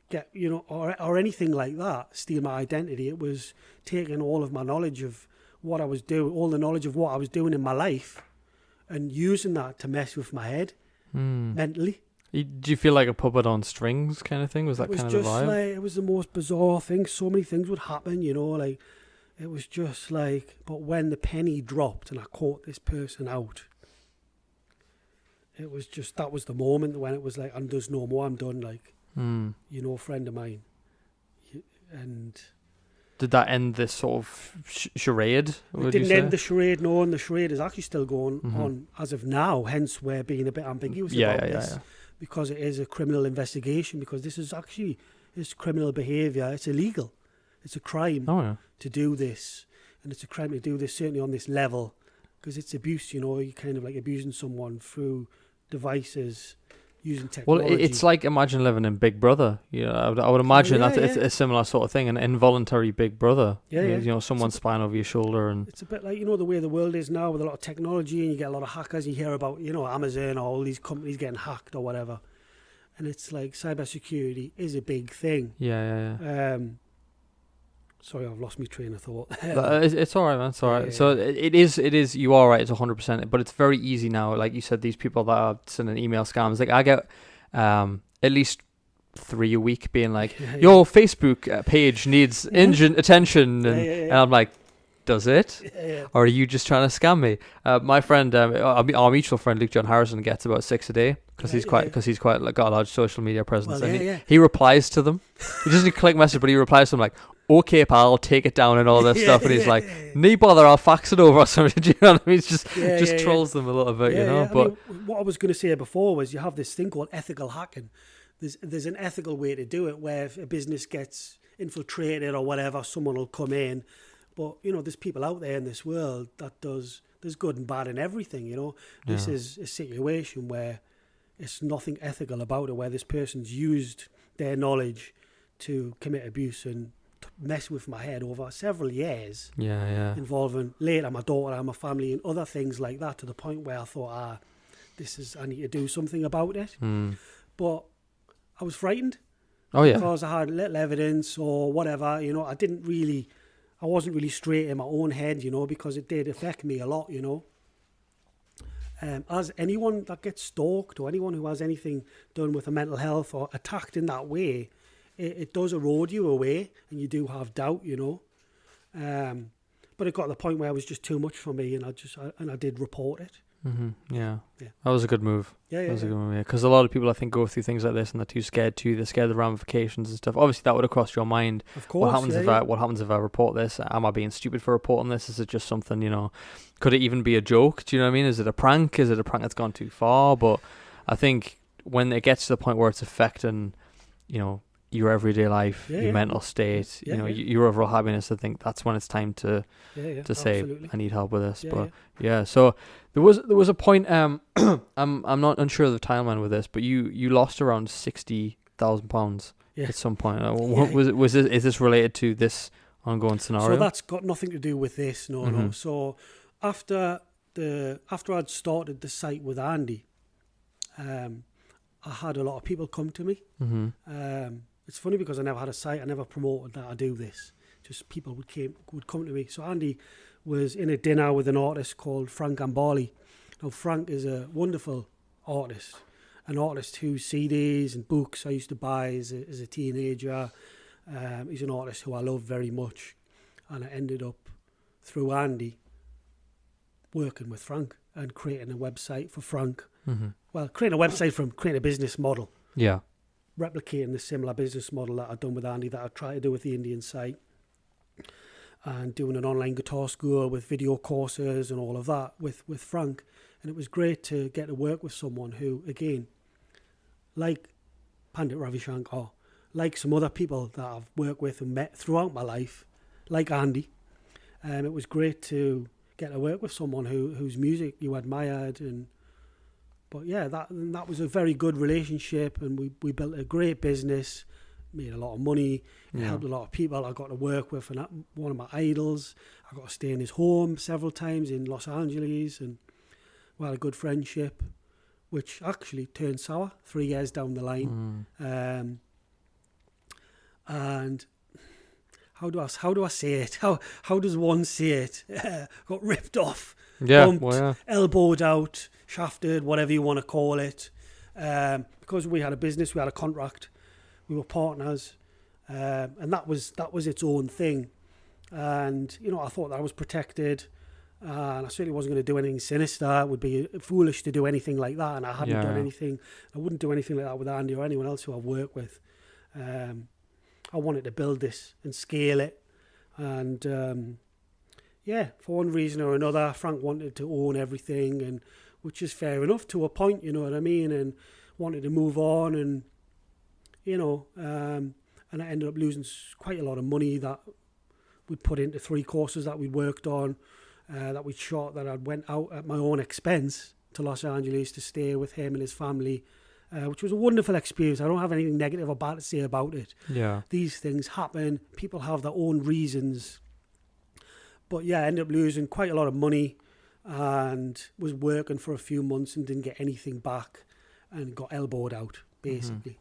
get, or anything like that, steal my identity. It was taking all of my knowledge of what I was doing, all the knowledge of what I was doing in my life, and using that to mess with my head mentally. Do you feel like a puppet on strings kind of thing? Was that kind of the vibe? Like, it was the most bizarre thing. So many things would happen, like, it was just like, but when the penny dropped and I caught this person out, it was just, that was the moment when it was like, and there's no more, I'm done, like, a friend of mine. And did that end this sort of charade? It didn't end the charade, no, and the charade is actually still going on as of now, hence we're being a bit ambiguous about this. Because it is a criminal investigation, because this is actually, it's criminal behaviour, it's illegal. It's a crime to do this, and it's a crime to do this, certainly on this level, because it's abuse, you're kind of like abusing someone through devices, using technology. Well, it's like, imagine living in Big Brother. I would imagine it's a similar sort of thing, an involuntary Big Brother. Someone spying over your shoulder. And it's a bit like, the way the world is now with a lot of technology, and you get a lot of hackers. You hear about, Amazon or all these companies getting hacked or whatever. And it's like, cybersecurity is a big thing. Sorry, I've lost my train of thought. It's all right, man. It's all right. So it is. You are right. It's 100%. But it's very easy now. Like you said, these people that are sending email scams. Like I get at least 3 a week being like, your Facebook page needs attention, and I'm like, does it? Or are you just trying to scam me? My friend, our mutual friend Luke John Harrison, gets about 6 a day. Because he's quite like, got a large social media presence, he replies to them. He doesn't click message, but he replies to them like, "Okay, pal, take it down," and all this stuff. And he's like, "Nee bother, I'll fax it over or something." Do you know what I mean? It's just trolls them a little bit, But I mean, what I was going to say before was, you have this thing called ethical hacking. There's an ethical way to do it, where if a business gets infiltrated or whatever, someone will come in. But there's people out there in this world that there's good and bad in everything. This is a situation where it's nothing ethical about it, where this person's used their knowledge to commit abuse and to mess with my head over several years. Involving later my daughter and my family and other things like that, to the point where I thought, I need to do something about it. But I was frightened. Because I had little evidence or whatever. I wasn't really straight in my own head, because it did affect me a lot, As anyone that gets stalked, or anyone who has anything done with a mental health or attacked in that way, it does erode you away, and you do have doubt, But it got to the point where it was just too much for me, and I did report it. That was a good move. That was a good move. Because a lot of people, I think, go through things like this and they're too scared to. They're scared of the ramifications and stuff. Obviously, that would have crossed your mind. Of course. What happens if I report this? Am I being stupid for reporting this? Is it just something, Could it even be a joke? Do you know what I mean? Is it a prank? Is it a prank that's gone too far? But I think when it gets to the point where it's affecting, your everyday life, your mental state, your overall happiness, I think that's when it's time to say, absolutely, I need help with this. So there was a point. I'm not unsure of the timeline with this, but you lost around £60,000 at some point. Is this related to this ongoing scenario? So that's got nothing to do with this. No. So after I'd started the site with Andy, I had a lot of people come to me. It's funny because I never had a site. I never promoted that I do this. Just people would come to me. So Andy was in a dinner with an artist called Frank Gambale. Now Frank is a wonderful artist, an artist whose CDs and books I used to buy as a teenager. He's an artist who I love very much, and I ended up through Andy working with Frank and creating a website for Frank. Well, creating a website for him, creating a business model. Replicating the similar business model that I'd done with Andy, that I tried to do with the Indian site, and doing an online guitar school with video courses and all of that with Frank. And it was great to get to work with someone who, again, like Pandit Ravi Shankar, like some other people that I've worked with and met throughout my life, like Andy. It was great to get to work with someone whose music you admired, but yeah, that was a very good relationship, and we built a great business, made a lot of money, helped a lot of people I got to work with, and one of my idols. I got to stay in his home several times in Los Angeles, and we had a good friendship, which actually turned sour 3 years down the line. And how do I say it? How does one say it? Got ripped off, bumped, elbowed out, shafted, whatever you want to call it. Because we had a business, we had a contract, we were partners, and that was its own thing. And I thought that I was protected, and I certainly wasn't going to do anything sinister. It would be foolish to do anything like that, and I hadn't done anything. I wouldn't do anything like that with Andy or anyone else who I've worked with. I wanted to build this and scale it, and for one reason or another, Frank wanted to own everything, and which is fair enough to a point, you know what I mean, and wanted to move on, and and I ended up losing quite a lot of money that we'd put into 3 courses that we'd worked on, that we'd shot, that I went out at my own expense to Los Angeles to stay with him and his family, which was a wonderful experience. I don't have anything negative or bad to say about it. Yeah. These things happen. People have their own reasons. But yeah, I ended up losing quite a lot of money and was working for a few months and didn't get anything back and got elbowed out, basically,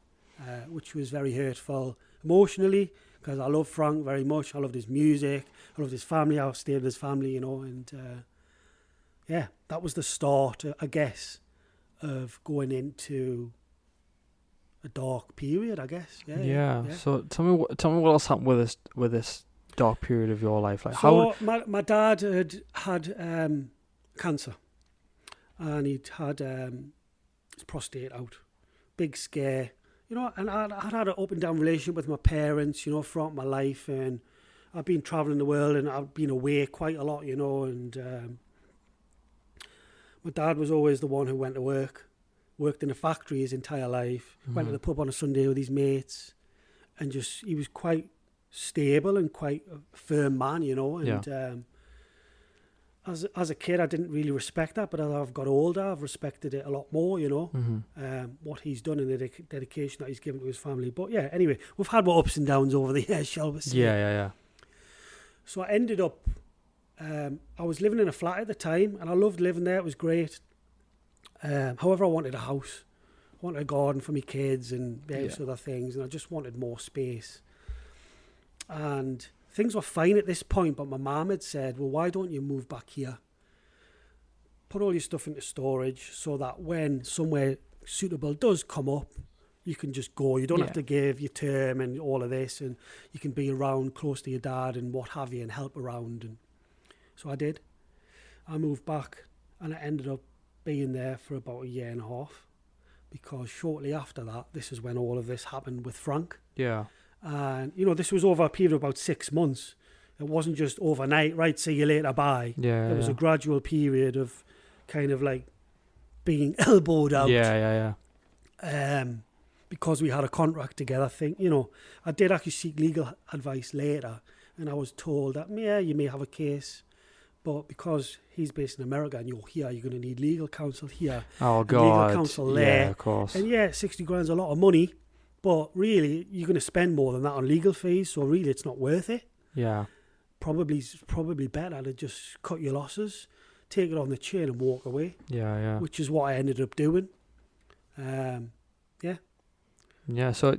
which was very hurtful emotionally, because I love Frank very much. I loved his music. I loved his family. I stayed with his family, and that was the start, I guess, of going into a dark period, I guess. Yeah. So tell me what else happened with this dark period of your life. Like, so my dad had cancer, and he'd had his prostate out. Big scare, and I'd had an up and down relationship with my parents, throughout my life, and I've been travelling the world and I've been away quite a lot, and my dad was always the one who went to work, worked in a factory his entire life, went to the pub on a Sunday with his mates, and he was quite stable and quite a firm man, and as a kid I didn't really respect that, but as I've got older I've respected it a lot more, what he's done and the dedication that he's given to his family. But yeah, anyway, we've had more ups and downs over the years, shall we say. Yeah. So I ended up, I was living in a flat at the time, and I loved living there. It was great. However, I wanted a house. I wanted a garden for my kids and various other things, and I just wanted more space. And things were fine at this point, but my mum had said, well, why don't you move back here? Put all your stuff into storage so that when somewhere suitable does come up, you can just go. You don't have to give your term and all of this, and you can be around close to your dad and what have you and help around. And so I did. I moved back, and I ended up being there for about 1.5 years, because shortly after that, this is when all of this happened with Frank. Yeah. And, this was over a period of about 6 months. It wasn't just overnight, right, see you later, bye. Yeah. It was a gradual period of kind of like being elbowed out. Yeah. Because we had a contract together. I did actually seek legal advice later, and I was told that, you may have a case, but because he's based in America and you're here, you're going to need legal counsel here. Oh, God. Legal counsel there. Yeah, of course. And 60 grand's a lot of money, but really, you're going to spend more than that on legal fees, so really it's not worth it. Yeah. Probably better to just cut your losses, take it on the chin and walk away. Yeah. Which is what I ended up doing. Yeah, so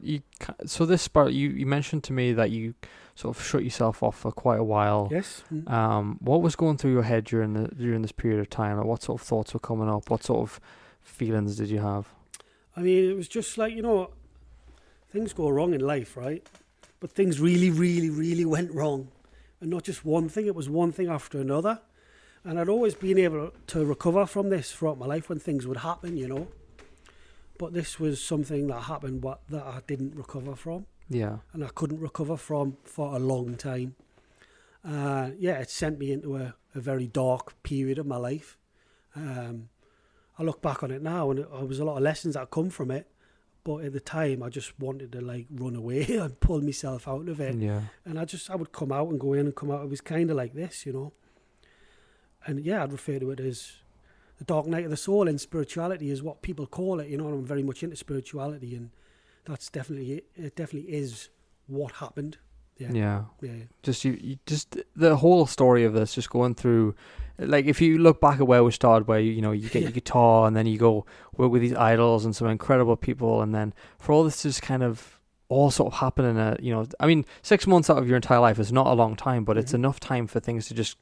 this part, you mentioned to me that you sort of shut yourself off for quite a while. Yes. What was going through your head during this period of time? Like, what sort of thoughts were coming up? What sort of feelings did you have? I mean, it was just like, things go wrong in life, right? But things really, really, really went wrong. And not just one thing, it was one thing after another. And I'd always been able to recover from this throughout my life when things would happen, But this was something that happened that I didn't recover from. Yeah. And I couldn't recover from for a long time. It sent me into a very dark period of my life. I look back on it now, and there was a lot of lessons that come from it. But at the time, I just wanted to like run away and pull myself out of it. Yeah. And I would come out and go in and come out. It was kind of like this, you know. And yeah, I'd refer to it as the dark night of the soul, and spirituality is what people call it, you know. And I'm very much into spirituality, and that's definitely, it definitely is what happened. Yeah. Just you just the whole story of this, just going through, like if you look back at where we started, where you get your guitar and then you go work with these idols and some incredible people, and then for all this to just kind of all sort of happen in I mean 6 months out of your entire life is not a long time, but it's enough time for things to just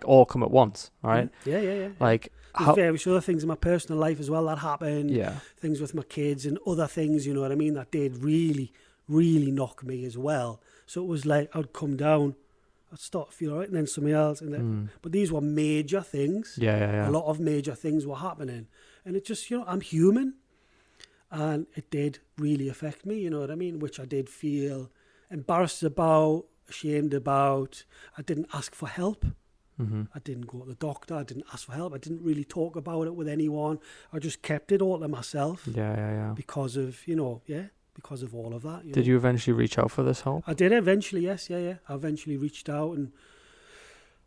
all come at once, all right? Yeah. Like there's various other things in my personal life as well that happened. Yeah. Things with my kids and other things, you know what I mean, that did really, really knock me as well. So it was like I'd come down, I'd start to feel all right, and then something else. And then, but these were major things. Yeah. A lot of major things were happening. And it just, I'm human. And it did really affect me, you know what I mean? Which I did feel embarrassed about, ashamed about. I didn't ask for help. I didn't go to the doctor. I didn't ask for help. I didn't really talk about it with anyone. I just kept it all to myself. Yeah. Because of, because of all of that. Did you eventually reach out for this help? I did eventually, yes, yeah. I eventually reached out, and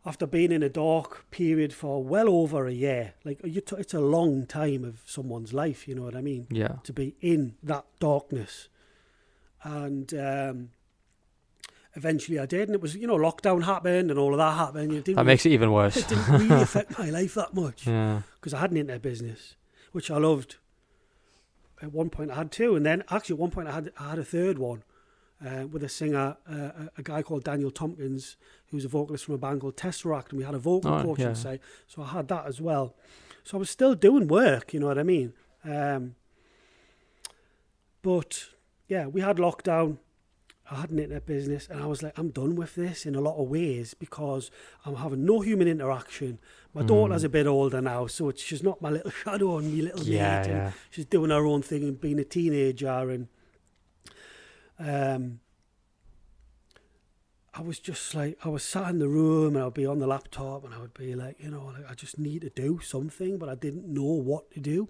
after being in a dark period for well over a year, like it's a long time of someone's life, you know what I mean? Yeah. To be in that darkness. And eventually I did, and it was, lockdown happened and all of that happened. That makes it even worse. It didn't really affect my life that much. Yeah. Because I had an internet business, which I loved. At one point I had two, and then actually at one point I had a third one with a singer, a guy called Daniel Tompkins, who's a vocalist from a band called Tesseract, and we had a vocal coaching site, so I had that as well. So I was still doing work, you know what I mean? But yeah, we had lockdown. I had an internet business, and I was like, I'm done with this in a lot of ways because I'm having no human interaction. My daughter's a bit older now, so she's not my little shadow and my little mate. And she's doing her own thing and being a teenager. And I was just like, I was sat in the room and I'd be on the laptop and I would be like, I just need to do something, but I didn't know what to do.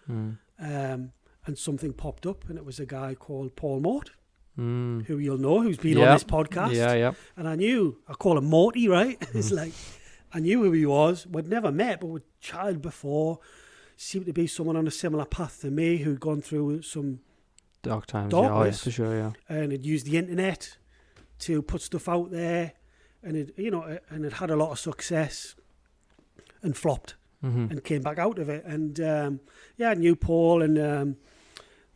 And something popped up, and it was a guy called Paul Mort. Who you'll know, who's been on this podcast. Yeah. And I call him Morty, right? It's like, I knew who he was. We'd never met, but we'd chatted before. Seemed to be someone on a similar path to me who'd gone through some dark times. darkness, for sure, yeah. And had used the internet to put stuff out there, and it had a lot of success and flopped and came back out of it. And I knew Paul, and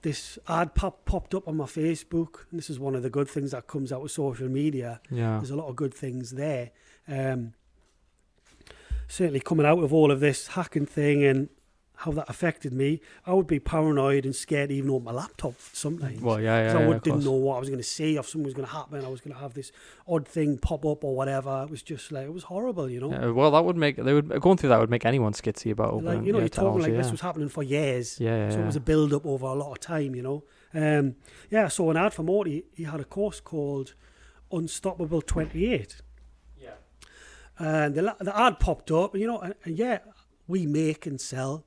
this ad popped up on my Facebook, and this is one of the good things that comes out of social media. Yeah. There's a lot of good things there. Certainly coming out of all of this hacking thing and how that affected me, I would be paranoid and scared to even open my laptop sometimes. Well, I didn't know what I was going to see, if something was going to happen, I was going to have this odd thing pop up or whatever. It was just like, it was horrible, well, going through that would make anyone skitsy about opening. You're talking like this was happening for years. So it was a build up over a lot of time, I saw an ad for Morty. He had a course called Unstoppable 28. Yeah. And the ad popped up, and we make and sell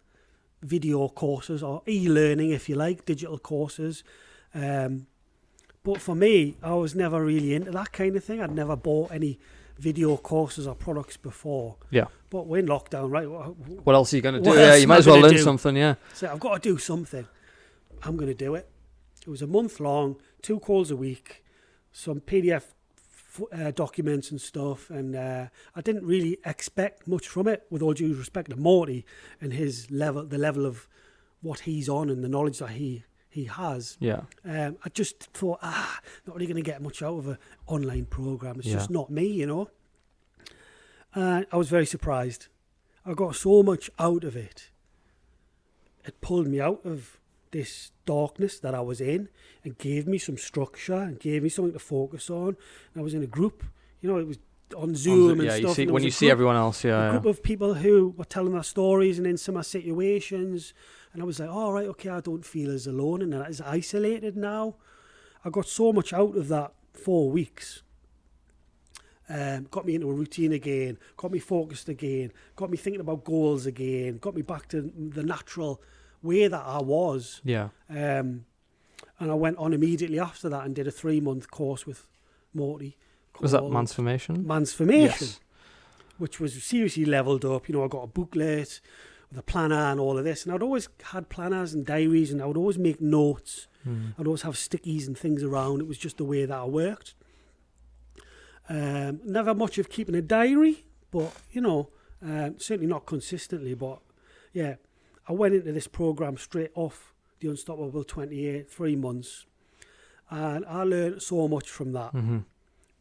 video courses or e-learning, if you like, digital courses. But for me, I was never really into that kind of thing. I'd never bought any video courses or products before. Yeah. But we're in lockdown, right? What else are you going to do? Yeah, you might as well learn something, yeah. So I've got to do something. I'm going to do it. It was a month long, 2 calls a week, some PDF documents and stuff, and I didn't really expect much from it, with all due respect to Morty and his level, the level of what he's on and the knowledge that he has. Yeah. I just thought, not really going to get much out of an online program. It's just not me, I was very surprised. I got so much out of it. It pulled me out of this darkness that I was in and gave me some structure and gave me something to focus on. And I was in a group, it was on Zoom and stuff. You see everyone else, a group of people who were telling their stories and in similar situations. And I was like, all right, okay, I don't feel as alone and as isolated now. I got so much out of that 4 weeks. Got me into a routine again, got me focused again, got me thinking about goals again, got me back to the natural way that I was. Yeah. And I went on immediately after that and did a 3-month course with Morty. Was that Mansformation? Mansformation, Yes. which was seriously leveled up. You know, I got a booklet with a planner and all of this. And I'd always had planners and diaries, and I would always make notes. I'd always have stickies and things around. It was just the way that I worked. Never much of keeping a diary, but, you know, certainly not consistently. But, yeah, I went into this program straight off the Unstoppable 28, 3 months. And I learned so much from that.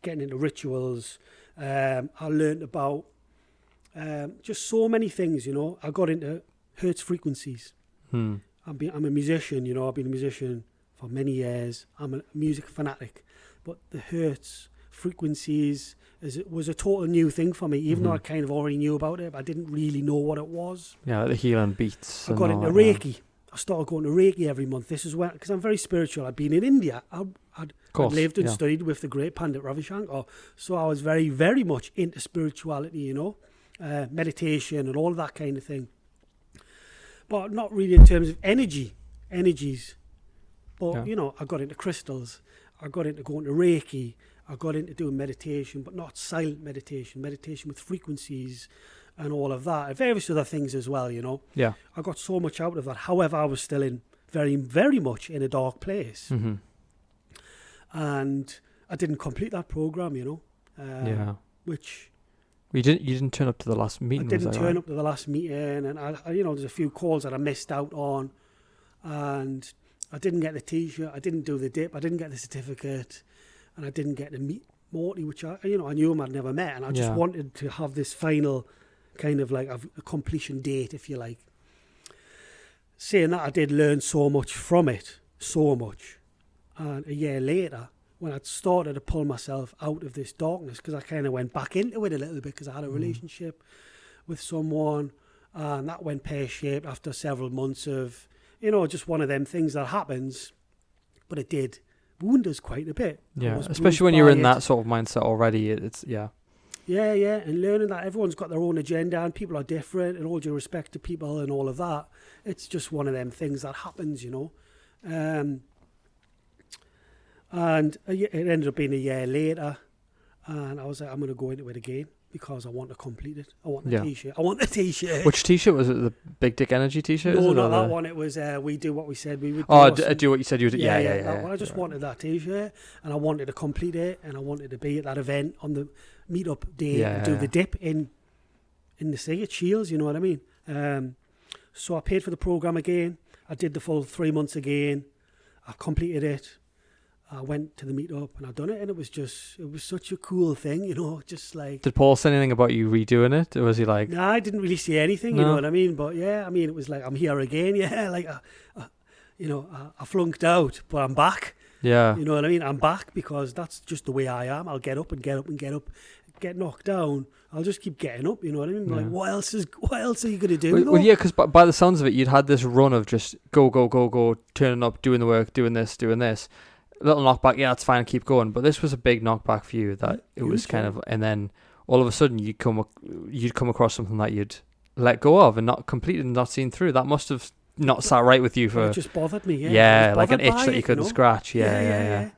Getting into rituals. I learned about just so many things, you know. I got into Hertz frequencies. I'm a musician, you know. I've been a musician for many years. I'm a music fanatic. But the Hertz frequencies was a total new thing for me, even though I kind of already knew about it, but I didn't really know what it was. Yeah, like the healing beats. I got into Reiki. I started going to Reiki every month. This is when, because I'm very spiritual. I'd been in India. I'd lived and studied with the great Pandit Ravi Shankar. So I was very, very much into spirituality, you know, meditation and all of that kind of thing. But not really in terms of energies. But, you know, I got into crystals. I got into going to Reiki. I got into doing meditation, but not silent meditation with frequencies and all of that, and various other things as well, you know. Yeah. I got so much out of that. However, I was still in very, very much in a dark place. And I didn't complete that program, you know. Which... You didn't turn up to the last meeting, I didn't turn up to the last meeting, and I, you know, there's a few calls that I missed out on, and I didn't get the T-shirt, I didn't do the dip, I didn't get the certificate, and I didn't get to meet Morty, which I knew him, I'd never met, and I just wanted to have this final kind of like a completion date, if you like. Saying that, I did learn so much from it, so much. And a year later, when I'd started to pull myself out of this darkness, because I kind of went back into it a little bit, because I had a relationship with someone, and that went pear-shaped after several months of, you know, just one of them things that happens, but it did wound us quite a bit. Yeah, especially when you're in that sort of mindset already, it's. Yeah, and learning that everyone's got their own agenda and people are different, and all due respect to people and all of that. It's just one of them things that happens, you know. And it ended up being a year later, and I was like, I'm going to go into it again because I want to complete it. I want the T-shirt. I want the T-shirt. Which T-shirt was it? The Big Dick Energy T-shirt? No, not that one. It was we do what we said we would do. Oh, do what you said you would do. Yeah. That one. I just wanted that T-shirt, and I wanted to complete it, and I wanted to be at that event on the meetup day and do the dip in the sea at Shields, you know what I mean? So I paid for the program again. I did the full 3 months again. I completed it. I went to the meetup and I'd done it, and it was such a cool thing, you know, just like... Did Paul say anything about you redoing it, or was he like... Nah, I didn't really say anything, you know what I mean? But yeah, I mean, it was like, I'm here again, like, I flunked out, but I'm back. Yeah. You know what I mean? I'm back because that's just the way I am. I'll get up and get up and get up, get knocked down. I'll just keep getting up, you know what I mean? Like, what else are you going to do? Well, yeah, because by the sounds of it, you'd had this run of just go, turning up, doing the work, doing this. Little knockback, yeah, that's fine, keep going. But this was a big knockback for you, that it was kind of, and then all of a sudden you'd come across something that you'd let go of and not completed and not seen through. That must have not sat right with you for... It just bothered me, like an itch that you couldn't scratch. Yeah.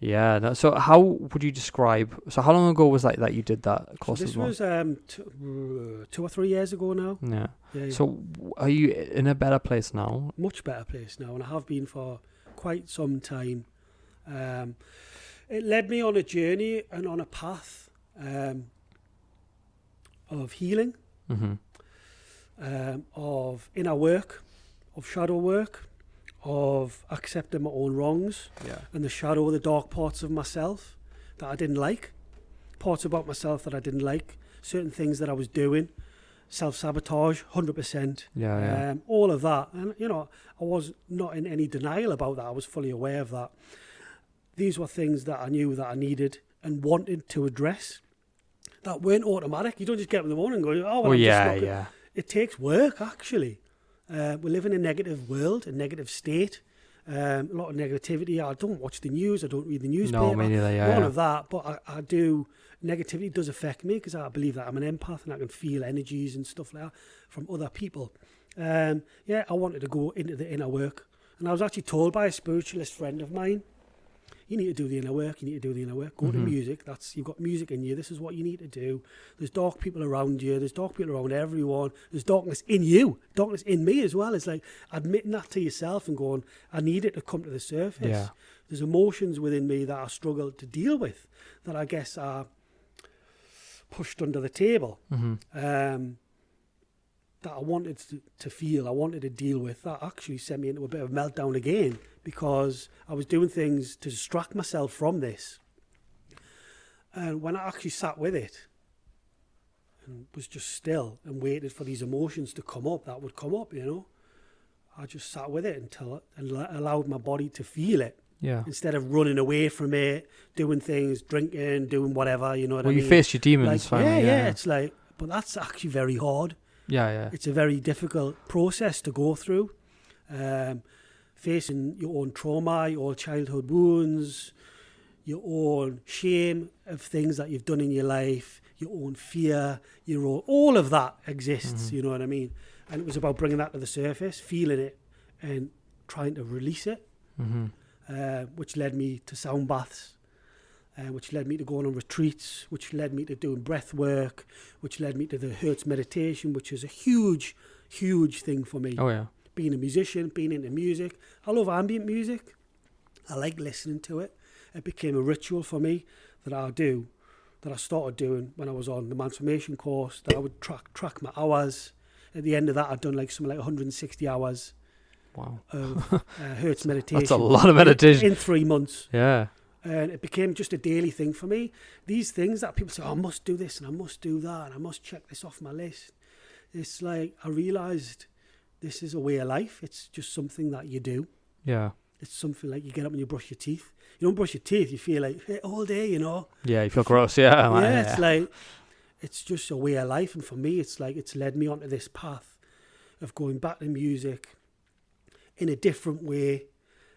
No, so how would you describe... So how long ago was that you did that course? So this was 2 or 3 years ago now. Yeah. So are you in a better place now? Much better place now, and I have been for quite some time. It led me on a journey and on a path of healing, of inner work, of shadow work, of accepting my own wrongs and the shadow, the dark parts of myself that I didn't like, parts about myself that I didn't like, certain things that I was doing, self-sabotage, 100%, all of that. And, you know, I was not in any denial about that. I was fully aware of that. These were things that I knew that I needed and wanted to address that weren't automatic. You don't just get up in the morning and go, oh, well, I'm just looking. It takes work, actually. We live in a negative world, a negative state, a lot of negativity. I don't watch the news. I don't read the newspaper. No, me neither, none of that. But I do. Negativity does affect me because I believe that I'm an empath and I can feel energies and stuff like that from other people. Yeah, I wanted to go into the inner work. And I was actually told by a spiritualist friend of mine, you need to do the inner work, you need to do the inner work. Go to music, you've got music in you, this is what you need to do. There's dark people around you, there's dark people around everyone, there's darkness in you, darkness in me as well. It's like admitting that to yourself and going, I need it to come to the surface. Yeah. There's emotions within me that I struggle to deal with, that I guess are pushed under the table. That I wanted to feel, I wanted to deal with, that actually sent me into a bit of a meltdown again, because I was doing things to distract myself from this. And when I actually sat with it and was just still and waited for these emotions to come up, that would come up, you know, I just sat with it and allowed my body to feel it. Yeah. Instead of running away from it, doing things, drinking, doing whatever, you know what I mean? Well, you faced your demons finally. Yeah, it's like, but that's actually very hard. Yeah. It's a very difficult process to go through. Facing your own trauma, your own childhood wounds, your own shame of things that you've done in your life, your own fear, all of that exists, you know what I mean? And it was about bringing that to the surface, feeling it and trying to release it, which led me to sound baths, which led me to going on retreats, which led me to doing breath work, which led me to the Hertz meditation, which is a huge, huge thing for me. Oh, yeah. Being a musician, being into music. I love ambient music. I like listening to it. It became a ritual for me that I started doing when I was on the transformation course, that I would track my hours. At the end of that, I'd done something like 160 hours of Hertz meditation. That's a lot of meditation. In 3 months. Yeah. And it became just a daily thing for me. These things that people say, I must do this and I must do that and I must check this off my list. It's like, I realised this is a way of life. It's just something that you do. Yeah. It's something like you get up and you brush your teeth. You don't brush your teeth, you feel like, hey, all day, you know. Yeah, you feel gross, yeah. Yeah, it's like, it's just a way of life. And for me, it's like, it's led me onto this path of going back to music in a different way.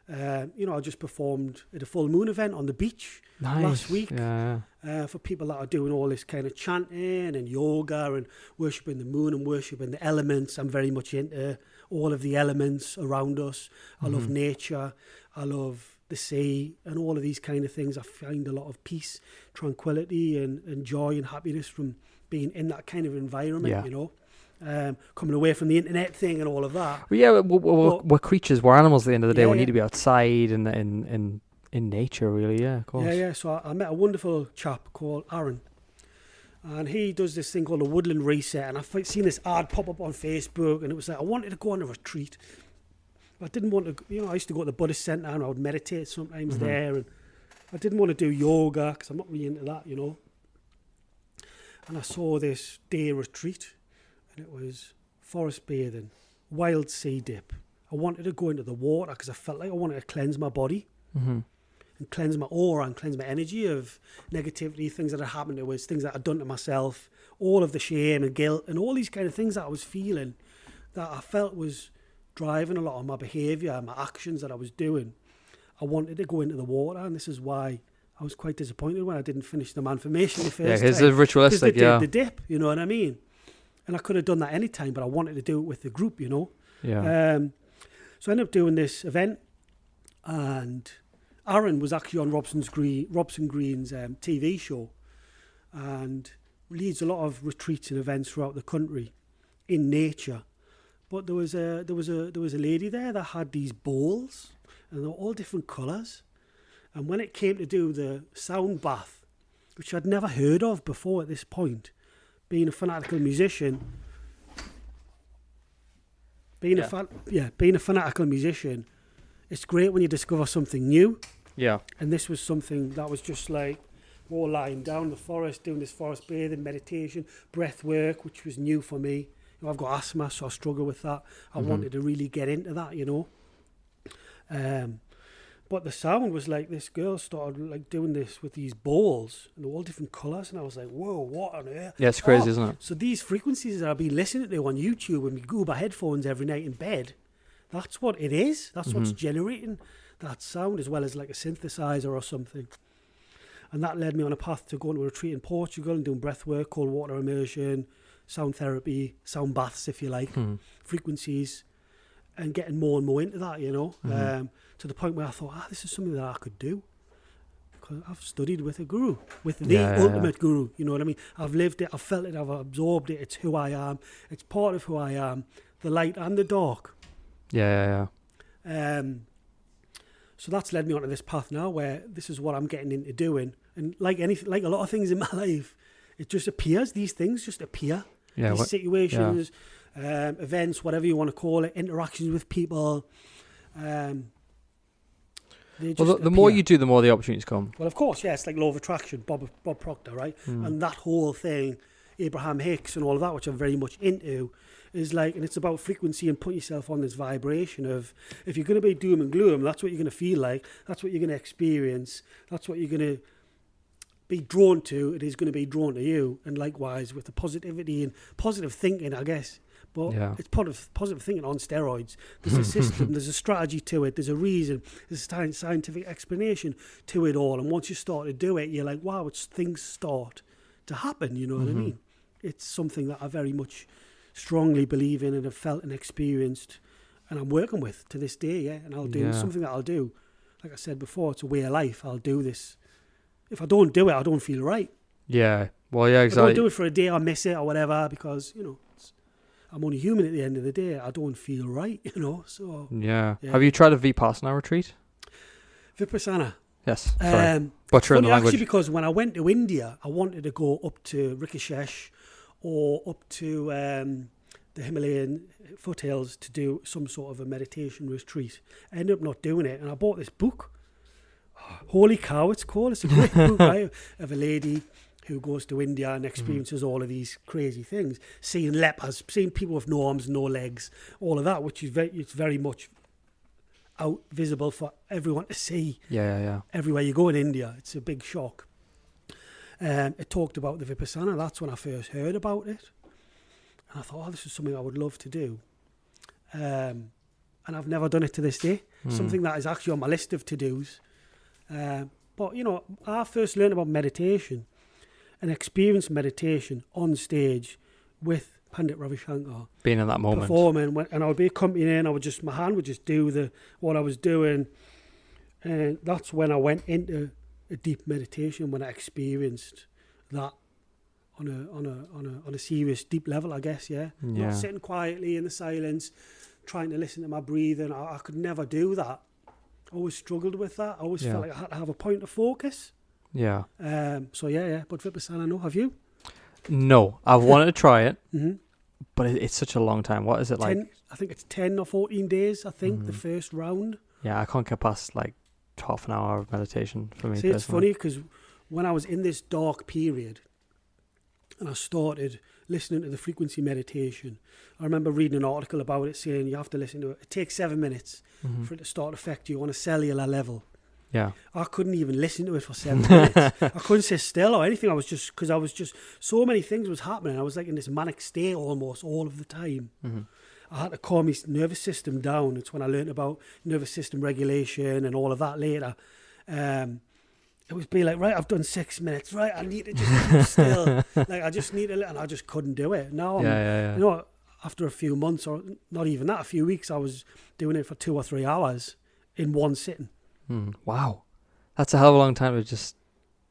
You know, I just performed at a full moon event on the beach last week for people that are doing all this kind of chanting and yoga and worshipping the moon and worshipping the elements. I'm very much into all of the elements around us. I love nature. I love the sea and all of these kind of things. I find a lot of peace, tranquility and joy and happiness from being in that kind of environment, you know. Coming away from the internet thing and all of that. Well, yeah, we're creatures, we're animals at the end of the day. We need to be outside and in nature, really, yeah, of course. Yeah. So I met a wonderful chap called Aaron. And he does this thing called a woodland reset. And I've seen this ad pop up on Facebook. And it was like, I wanted to go on a retreat. I didn't want to, you know, I used to go to the Buddhist centre and I would meditate sometimes there. And I didn't want to do yoga because I'm not really into that, you know. And I saw this day retreat. And it was forest bathing, wild sea dip. I wanted to go into the water because I felt like I wanted to cleanse my body and cleanse my aura and cleanse my energy of negativity, things that had happened to us, things that I'd done to myself, all of the shame and guilt and all these kind of things that I was feeling that I felt was driving a lot of my behaviour and my actions that I was doing. I wanted to go into the water, and this is why I was quite disappointed when I didn't finish the manformation the first time. Yeah, it's a ritualistic, the dip, you know what I mean? And I could have done that any time, but I wanted to do it with the group, you know. Yeah. So I ended up doing this event, and Aaron was actually on Robson Green's TV show, and leads a lot of retreats and events throughout the country in nature. But there was a lady there that had these bowls, and they were all different colours. And when it came to do the sound bath, which I'd never heard of before at this point, being a fanatical musician, being a fanatical musician, it's great when you discover something new. Yeah. And this was something that was just like, we're all lying down in the forest, doing this forest bathing, meditation, breath work, which was new for me. You know, I've got asthma, so I struggle with that. I wanted to really get into that, you know. But the sound was like, this girl started like doing this with these bowls and all different colours, and I was like, whoa, what on earth? Yeah, it's crazy, isn't it? So these frequencies that I've been listening to on YouTube with my Gooba headphones every night in bed, that's what it is. That's what's generating that sound, as well as like a synthesizer or something. And that led me on a path to going to a retreat in Portugal and doing breath work, cold water immersion, sound therapy, sound baths, if you like, frequencies, and getting more and more into that, you know, to the point where I thought, this is something that I could do. Because I've studied with a guru, with the ultimate guru, you know what I mean? I've lived it, I've felt it, I've absorbed it, it's who I am, it's part of who I am, the light and the dark. Yeah. So that's led me onto this path now where this is what I'm getting into doing. And like anything, like a lot of things in my life, it just appears, these things just appear. Yeah, these situations, events, whatever you want to call it, interactions with people, the more you do, the more the opportunities come. Well, of course, yeah, it's like law of attraction, Bob Proctor, right? And that whole thing, Abraham Hicks and all of that, which I'm very much into, is like, and it's about frequency and putting yourself on this vibration of, if you're going to be doom and gloom, that's what you're going to feel like, that's what you're going to experience, that's what you're going to be drawn to, it is going to be drawn to you. And likewise with the positivity and positive thinking, I guess. But it's positive thinking on steroids. There's a system, there's a strategy to it, there's a reason, there's a scientific explanation to it all. And once you start to do it, you're like, wow, things start to happen, you know what I mean? It's something that I very much strongly believe in and have felt and experienced and I'm working with to this day, and I'll do something that I'll do. Like I said before, it's a way of life. I'll do this. If I don't do it, I don't feel right. Yeah, well, yeah, exactly. If I don't do it for a day, I miss it or whatever because, you know, I'm only human at the end of the day. I don't feel right, you know. So yeah. Have you tried a Vipassana retreat? Vipassana. Yes. Sorry. Butchering the language. Actually, because when I went to India, I wanted to go up to Rishikesh or up to the Himalayan foothills to do some sort of a meditation retreat. I ended up not doing it, and I bought this book. Holy cow, it's called. It's a great book, right? Of a lady who goes to India and experiences all of these crazy things, seeing lepers, seeing people with no arms, no legs, all of that, which is it's very much out visible for everyone to see. Yeah. Everywhere you go in India, it's a big shock. It talked about the Vipassana. That's when I first heard about it, and I thought, this is something I would love to do. And I've never done it to this day. Something that is actually on my list of to-dos. But you know, I first learned about meditation and experienced meditation on stage with Pandit Ravi Shankar. Being in that moment. Performing, and I would be accompanying, my hand would just do what I was doing. And that's when I went into a deep meditation, when I experienced that on a serious, deep level, I guess, Not sitting quietly in the silence, trying to listen to my breathing. I could never do that. I always struggled with that. I always felt like I had to have a point of focus. Yeah. So but Vipassana, no. Have you? No, I've wanted to try it, but it's such a long time. What is it like? I think it's 10 or 14 days. I think the first round. Yeah, I can't get past like half an hour of meditation for me. See, it's funny because when I was in this dark period, and I started listening to the frequency meditation, I remember reading an article about it saying you have to listen to it. It takes 7 minutes for it to start to affect you on a cellular level. Yeah. I couldn't even listen to it for 7 minutes. I couldn't sit still or anything. Because I was just, so many things was happening. I was like in this manic state almost all of the time. I had to calm my nervous system down. It's when I learned about nervous system regulation and all of that later. It was be like, right, I've done 6 minutes. Right, I need to just keep still. Like, I just need and I just couldn't do it. Now, you know, after a few months or not even that, a few weeks, I was doing it for 2 or 3 hours in one sitting. Wow. That's a hell of a long time to just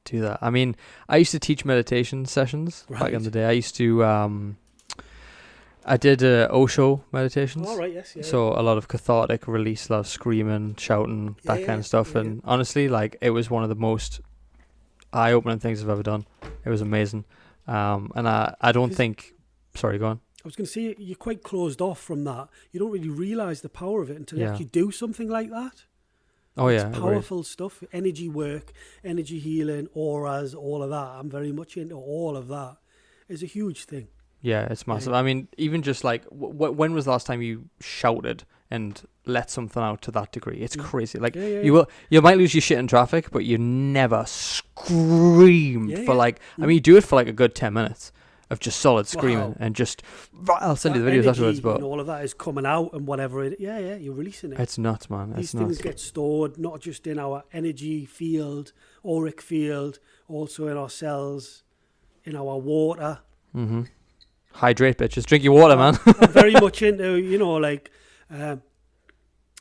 do that. I mean, I used to teach meditation sessions back in the day. I used to, I did Osho meditations. Oh, right, yes. Yeah, so a lot of cathartic release, a lot of screaming, shouting, that kind of stuff. And honestly, like, it was one of the most eye-opening things I've ever done. It was amazing. And I don't think... Sorry, go on. I was going to say, you're quite closed off from that. You don't really realise the power of it until you actually do something like that. Oh, it's powerful stuff. Energy work, energy healing, auras, all of that. I'm very much into all of that. It's a huge thing. Yeah, it's massive. I mean, even just like, when was the last time you shouted and let something out to that degree? It's crazy. Like, you might lose your shit in traffic, but you never screamed for like, I mean, you do it for like a good 10 minutes of just solid screaming and just, I'll send you the videos afterwards, but and all of that is coming out and whatever it, you're releasing it. It's nuts, man. These things get stored not just in our energy field, auric field, also in our cells, in our water. Hydrate, bitches. Drink your water, man. I'm very much into,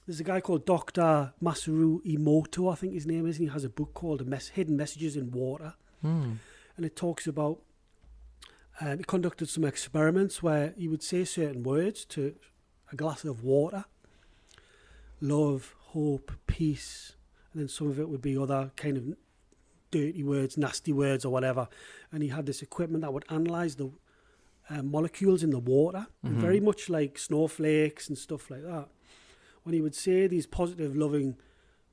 there's a guy called Dr. Masaru Emoto, I think his name is, and he has a book called Hidden Messages in Water. And it talks about, he conducted some experiments where he would say certain words to a glass of water. Love, hope, peace, and then some of it would be other kind of dirty words, nasty words or whatever. And he had this equipment that would analyse the molecules in the water, and very much like snowflakes and stuff like that. When he would say these positive, loving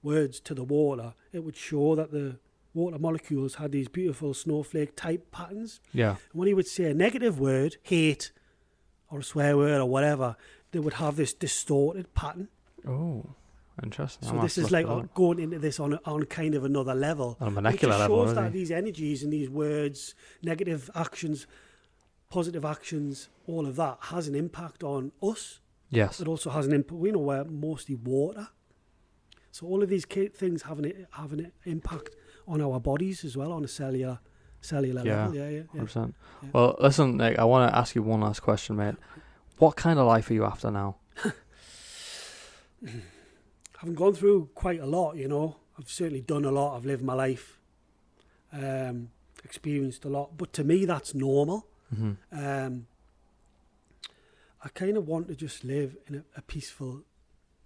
words to the water, it would show that the water molecules had these beautiful snowflake type patterns. Yeah. And when he would say a negative word, hate, or a swear word or whatever, they would have this distorted pattern. Oh, interesting. So this is like going into this on kind of another level. On a molecular level, shows that these energies and these words, negative actions, positive actions, all of that has an impact on us. Yes. It also has an impact. We know we're mostly water. So all of these things have an impact on our bodies as well, on a cellular level. Yeah. 100%. Yeah. Well, listen, Nick, I want to ask you one last question, mate. What kind of life are you after now? I've gone through quite a lot, I've certainly done a lot. I've lived my life, experienced a lot. But to me, that's normal. I kind of want to just live in a peaceful,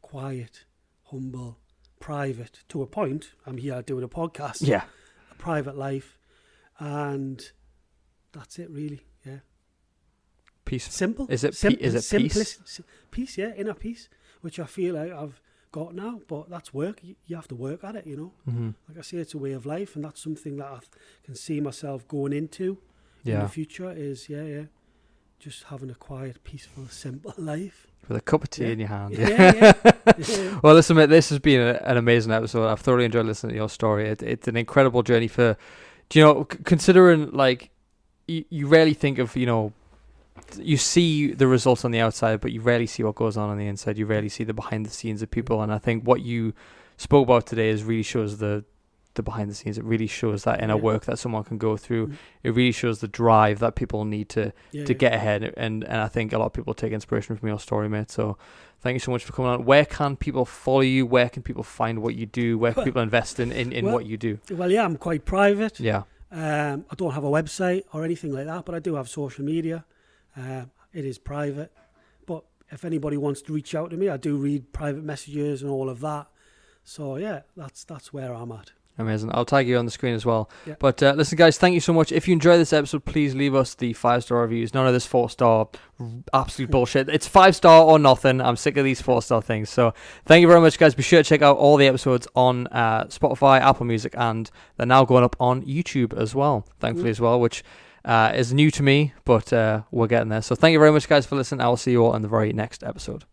quiet, humble, private, to a point. I'm here doing a podcast. Yeah. A private life. And that's it, really. Yeah. Peace. Simple. Is it peace? Peace, yeah. Inner peace, which I feel like I've got now. But that's work. You have to work at it, Like I say, it's a way of life. And that's something that I can see myself going into in the future is, just having a quiet, peaceful, simple life. With a cup of tea in your hand. Yeah. Well, listen, mate, this has been an amazing episode. I've thoroughly enjoyed listening to your story. It's an incredible journey for, considering, like, you rarely think of, you see the results on the outside, but you rarely see what goes on the inside. You rarely see the behind the scenes of people. And I think what you spoke about today really shows the behind the scenes. It really shows that inner work that someone can go through. It really shows the drive that people need to get ahead. And I think a lot of people take inspiration from your story, mate. So thank you so much for coming on. Where can people follow you? Where can people find what you do? Where can people invest in what you do? Well, I'm quite private. Yeah. I don't have a website or anything like that, but I do have social media. It is private. But if anybody wants to reach out to me, I do read private messages and all of that. So, that's where I'm at. Amazing. I'll tag you on the screen as well. Yeah. But listen, guys, thank you so much. If you enjoyed this episode, please leave us the 5-star reviews. None of this 4-star absolute bullshit. It's 5-star or nothing. I'm sick of these 4-star things. So thank you very much, guys. Be sure to check out all the episodes on Spotify, Apple Music, and they're now going up on YouTube as well, thankfully as well, which is new to me, but we're getting there. So thank you very much, guys, for listening. I will see you all in the very next episode.